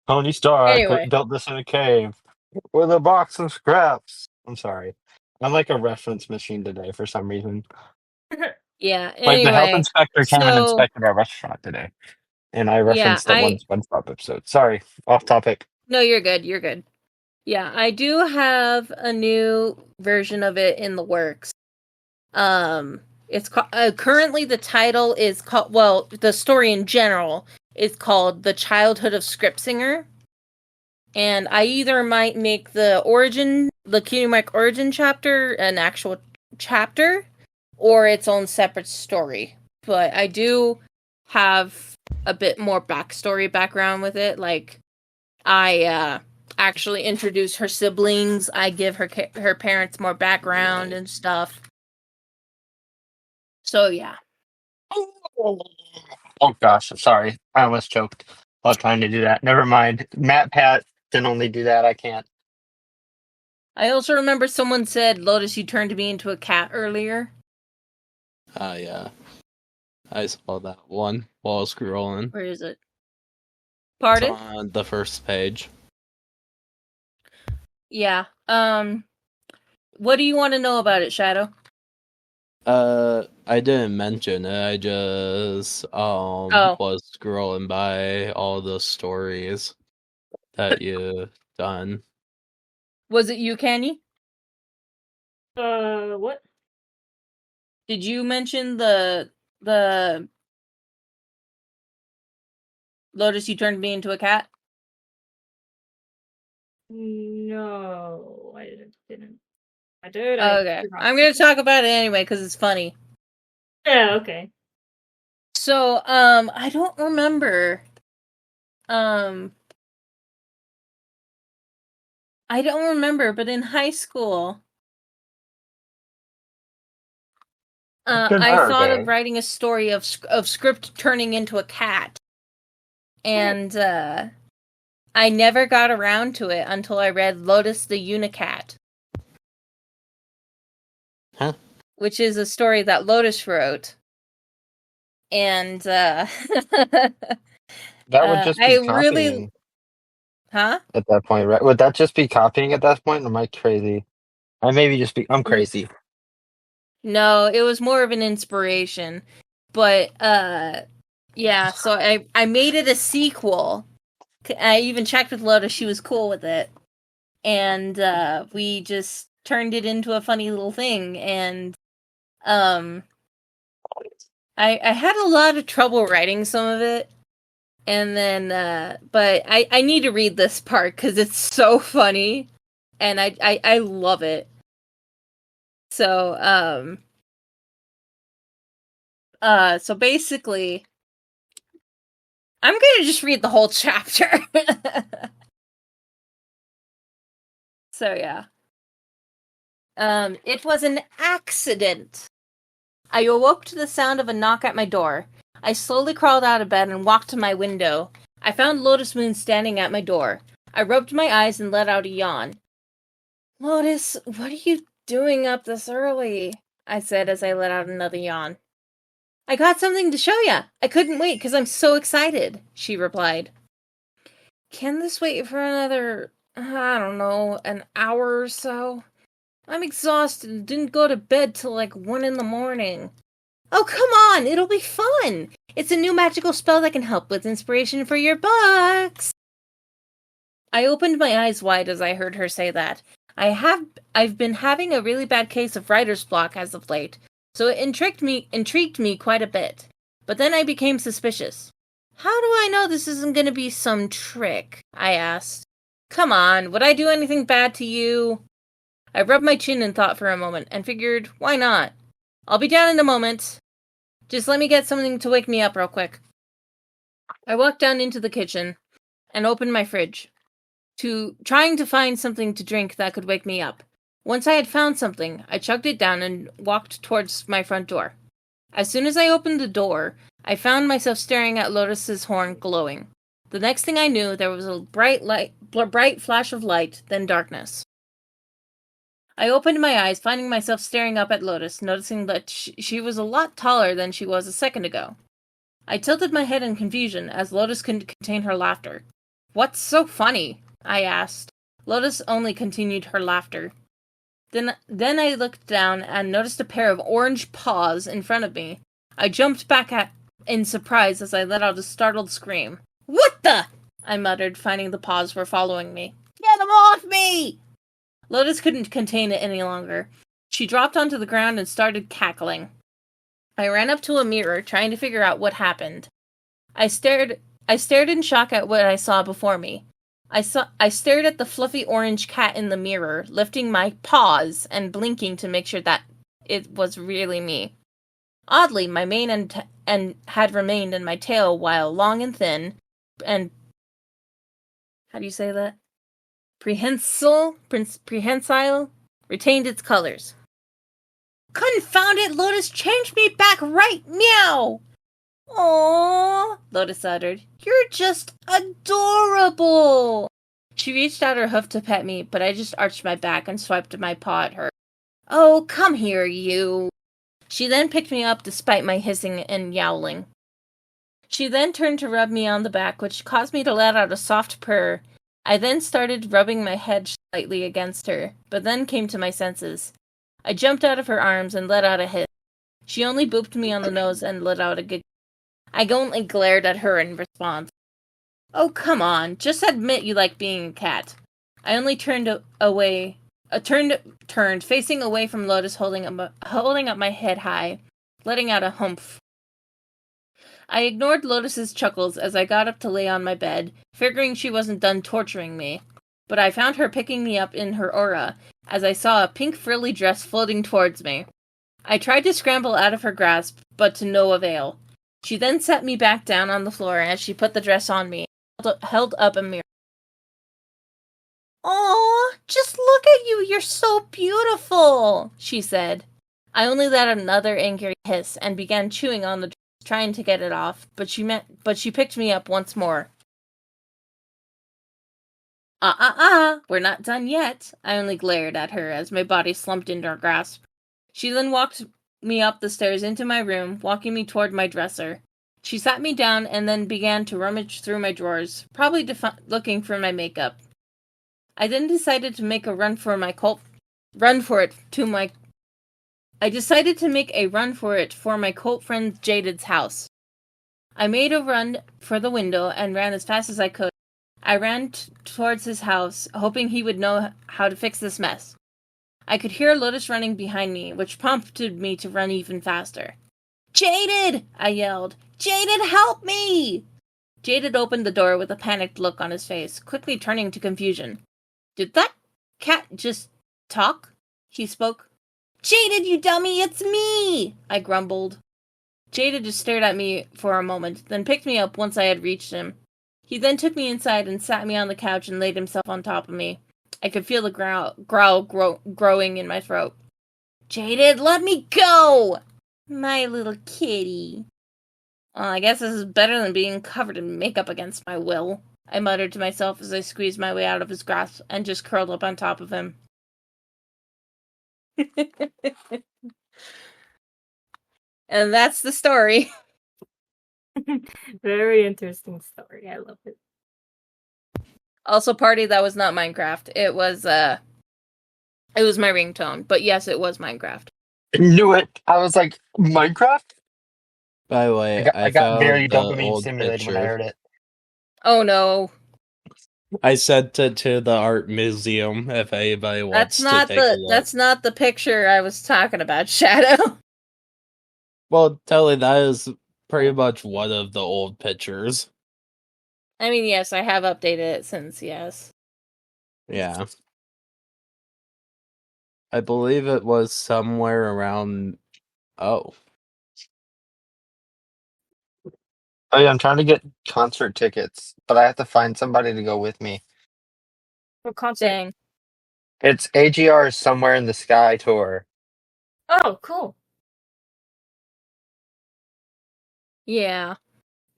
Tony Stark built this in a cave with a box of scraps. I'm sorry. I'm like a reference machine today for some reason. Yeah, like the health inspector came and inspected our restaurant today. And I referenced that one SpongeBob episode. Sorry, off topic. No, you're good. You're good. Yeah, I do have a new version of it in the works. It's currently the title is called. Well, the story in general is called "The Childhood of Script Singer," and I either might make the Cutie Mark origin chapter an actual chapter, or its own separate story. But I do have a bit more background with it. Like, I actually introduce her siblings. I give her parents more background and stuff. So yeah. Oh gosh, I'm sorry. I almost choked while trying to do that. Never mind. MatPat can only do that. I can't. I also remember someone said, "Lotus, you turned me into a cat earlier." Yeah. I saw that one while scrolling. Where is it? Pardon? It's on the first page. Yeah. What do you want to know about it, Shadow? I didn't mention it. I just was scrolling by all the stories that you've done. Was it you, Kenny? What? Did you mention the Lotus, you turned me into a cat? No, I didn't. I did. Okay. I'm going to talk about it anyway because it's funny. Yeah, okay. So, I don't remember. I don't remember, but in high school, I thought of writing a story of Script turning into a cat. And, I never got around to it until I read Lotus the Unicat. Huh? Which is a story that Lotus wrote. And, that would just be copying. Huh? At that point, right? Would that just be copying at that point? Or am I crazy? I'm crazy. No, it was more of an inspiration. But, yeah, so I made it a sequel. I even checked with Lotus; she was cool with it, and we just turned it into a funny little thing. And I had a lot of trouble writing some of it, and then but I need to read this part because it's so funny, and I love it. So so basically, I'm gonna just read the whole chapter. So yeah. It was an accident. I awoke to the sound of a knock at my door. I slowly crawled out of bed and walked to my window. I found Lotus Moon standing at my door. I rubbed my eyes and let out a yawn. Lotus, what are you doing up this early? I said as I let out another yawn. I got something to show ya. I couldn't wait because I'm so excited, she replied. Can this wait for another, I don't know, an hour or so? I'm exhausted and didn't go to bed till like 1 a.m. Oh, come on! It'll be fun! It's a new magical spell that can help with inspiration for your books! I opened my eyes wide as I heard her say that. I've been having a really bad case of writer's block as of late, so it intrigued me quite a bit. But then I became suspicious. How do I know this isn't going to be some trick? I asked. Come on, would I do anything bad to you? I rubbed my chin and thought for a moment, and figured, why not? I'll be down in a moment. Just let me get something to wake me up real quick. I walked down into the kitchen and opened my fridge, trying to find something to drink that could wake me up. Once I had found something, I chugged it down and walked towards my front door. As soon as I opened the door, I found myself staring at Lotus's horn glowing. The next thing I knew, there was a bright flash of light, then darkness. I opened my eyes, finding myself staring up at Lotus, noticing that she was a lot taller than she was a second ago. I tilted my head in confusion as Lotus couldn't contain her laughter. What's so funny? I asked. Lotus only continued her laughter. Then I looked down and noticed a pair of orange paws in front of me. I jumped back in surprise as I let out a startled scream. What the? I muttered, finding the paws were following me. Get them off me! Lotus couldn't contain it any longer. She dropped onto the ground and started cackling. I ran up to a mirror, trying to figure out what happened. I stared in shock at what I saw before me. I stared at the fluffy orange cat in the mirror, lifting my paws and blinking to make sure that it was really me. Oddly, my mane and had remained in my tail while long and thin, and how do you say that? Prehensile retained its colors. Confound it, Lotus changed me back right meow! Aww, Lotus uttered. You're just adorable! She reached out her hoof to pet me, but I just arched my back and swiped my paw at her. Oh, come here, you! She then picked me up despite my hissing and yowling. She then turned to rub me on the back, which caused me to let out a soft purr. I then started rubbing my head slightly against her, but then came to my senses. I jumped out of her arms and let out a hiss. She only booped me on the nose and let out a giggle. I only glared at her in response. Oh, come on, just admit you like being a cat. I only turned facing away from Lotus, holding up my head high, letting out a humph. I ignored Lotus's chuckles as I got up to lay on my bed, figuring she wasn't done torturing me. But I found her picking me up in her aura, as I saw a pink frilly dress floating towards me. I tried to scramble out of her grasp, but to no avail. She then set me back down on the floor as she put the dress on me, held up a mirror. Aw, just look at you, you're so beautiful, she said. I only let out another angry hiss and began chewing on the dress, trying to get it off, but she picked me up once more. We're not done yet. I only glared at her as my body slumped into her grasp. She then walked me up the stairs into my room, walking me toward my dresser. She sat me down and then began to rummage through my drawers, probably looking for my makeup. I then decided to make a run for it for my cult friend Jaded's house. I made a run for the window and ran as fast as I could. I ran towards his house, hoping he would know how to fix this mess. I could hear Lotus running behind me, which prompted me to run even faster. Jaded! I yelled. Jaded, help me! Jaded opened the door with a panicked look on his face, quickly turning to confusion. Did that cat just talk? He spoke. Jaded, you dummy, it's me! I grumbled. Jaded just stared at me for a moment, then picked me up once I had reached him. He then took me inside and sat me on the couch and laid himself on top of me. I could feel the growl growing in my throat. Jaded, let me go! My little kitty. Well, I guess this is better than being covered in makeup against my will, I muttered to myself as I squeezed my way out of his grasp and just curled up on top of him. And that's the story. Very interesting story. I love it. Also, party, that was not Minecraft. It was my ringtone. But yes, it was Minecraft. I knew it. I was like, Minecraft? By the way, I got very dopamine stimulated when I heard it. Oh no. I sent it to the art museum if anybody wants to take a look. That's not the picture I was talking about, Shadow. Well, totally, that is pretty much one of the old pictures. I mean, yes, I have updated it since, yes. Yeah. I believe it was somewhere around... Oh, yeah, I'm trying to get concert tickets, but I have to find somebody to go with me. What concert? Dang. It's AGR's Somewhere in the Sky tour. Oh, cool. Yeah.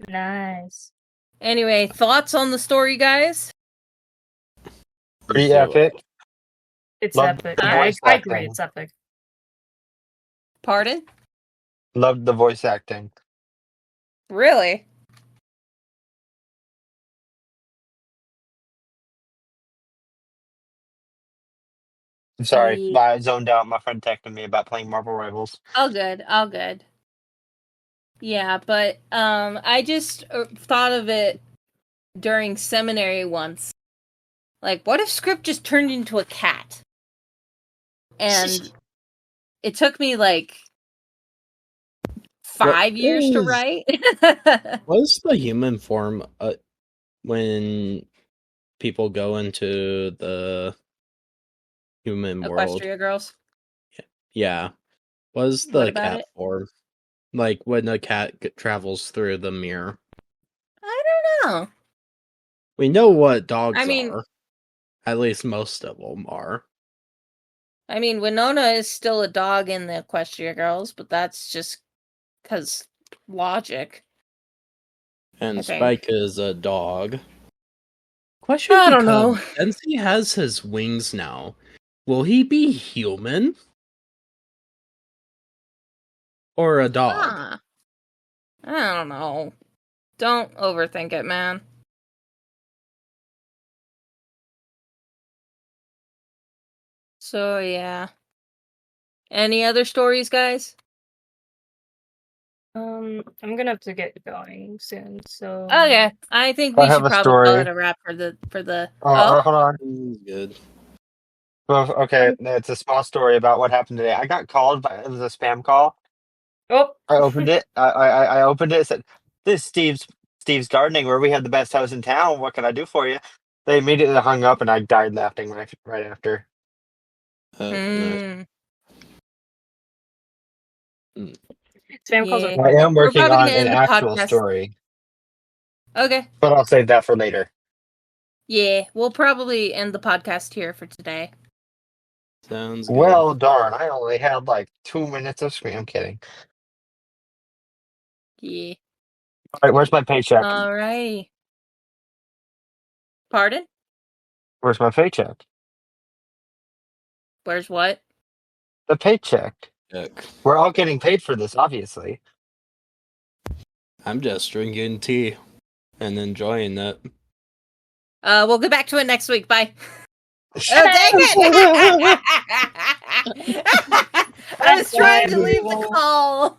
Nice. Anyway, thoughts on the story, guys? Pretty epic. It's epic. I agree, it's epic. Pardon? Loved the voice acting. Really? I'm sorry, I zoned out. My friend texted me about playing Marvel Rivals. All good. Yeah, but I just thought of it during seminary once. Like, what if Script just turned into a cat? And it took me like 5 years to write. What's the human form when people go into the human world? Equestria Girls? Yeah. What's the cat form? Like when a cat travels through the mirror? I don't know. We know what dogs are. At least most of them are. I mean, Winona is still a dog in the Equestria Girls, but that's just because logic. And Spike is a dog. Question I don't know. Since he has his wings now, will he be human? Or a dog? I don't know. Don't overthink it, man. So, yeah. Any other stories, guys? I'm gonna have to get going soon, so... Okay, I think we should probably call it a wrap for the... Oh, hold on. Good. Well, okay, it's a small story about what happened today. I got called, it was a spam call. Oh! I opened it. I opened it. It said, "This is Steve's Gardening, where we have the best house in town. What can I do for you?" They immediately hung up, and I died laughing right after. Nice. Spam calls are I am working on an actual story. Okay. But I'll save that for later. Yeah, we'll probably end the podcast here for today. Sounds good. Well, darn, I only had like 2 minutes of screen. I'm kidding. Yeah. Alright, where's my paycheck? Alright. Pardon? Where's my paycheck? Where's what? The paycheck. Check. We're all getting paid for this, obviously. I'm just drinking tea and enjoying it. We'll get back to it next week. Bye. Oh, dang it! I was trying to leave the call.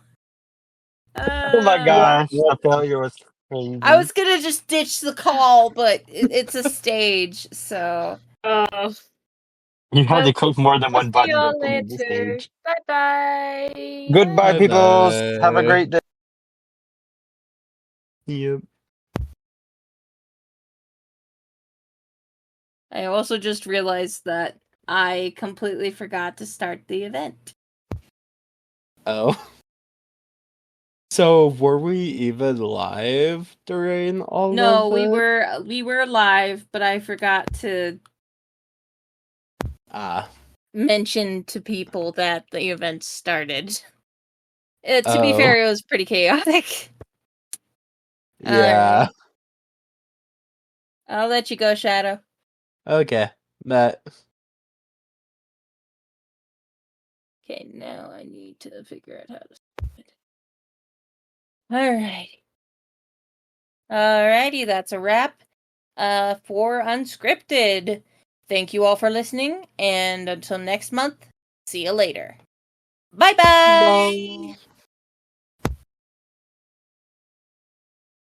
Oh my gosh, the failure was I was gonna just ditch the call, but it's a stage, so. You had to click more than one button to come to the stage. Bye-bye. Goodbye, people. Have a great day. Yep. I also just realized that I completely forgot to start the event. Oh. So were we even live during all No, of it? we were live, but I forgot to mention to people that the event started. To be fair, it was pretty chaotic. Yeah. Right. I'll let you go, Shadow. Okay. That. Okay, now I need to figure out how to stop it. Alrighty. Alrighty, that's a wrap for Unscripted. Thank you all for listening, and until next month, see you later. Bye-bye! Bye.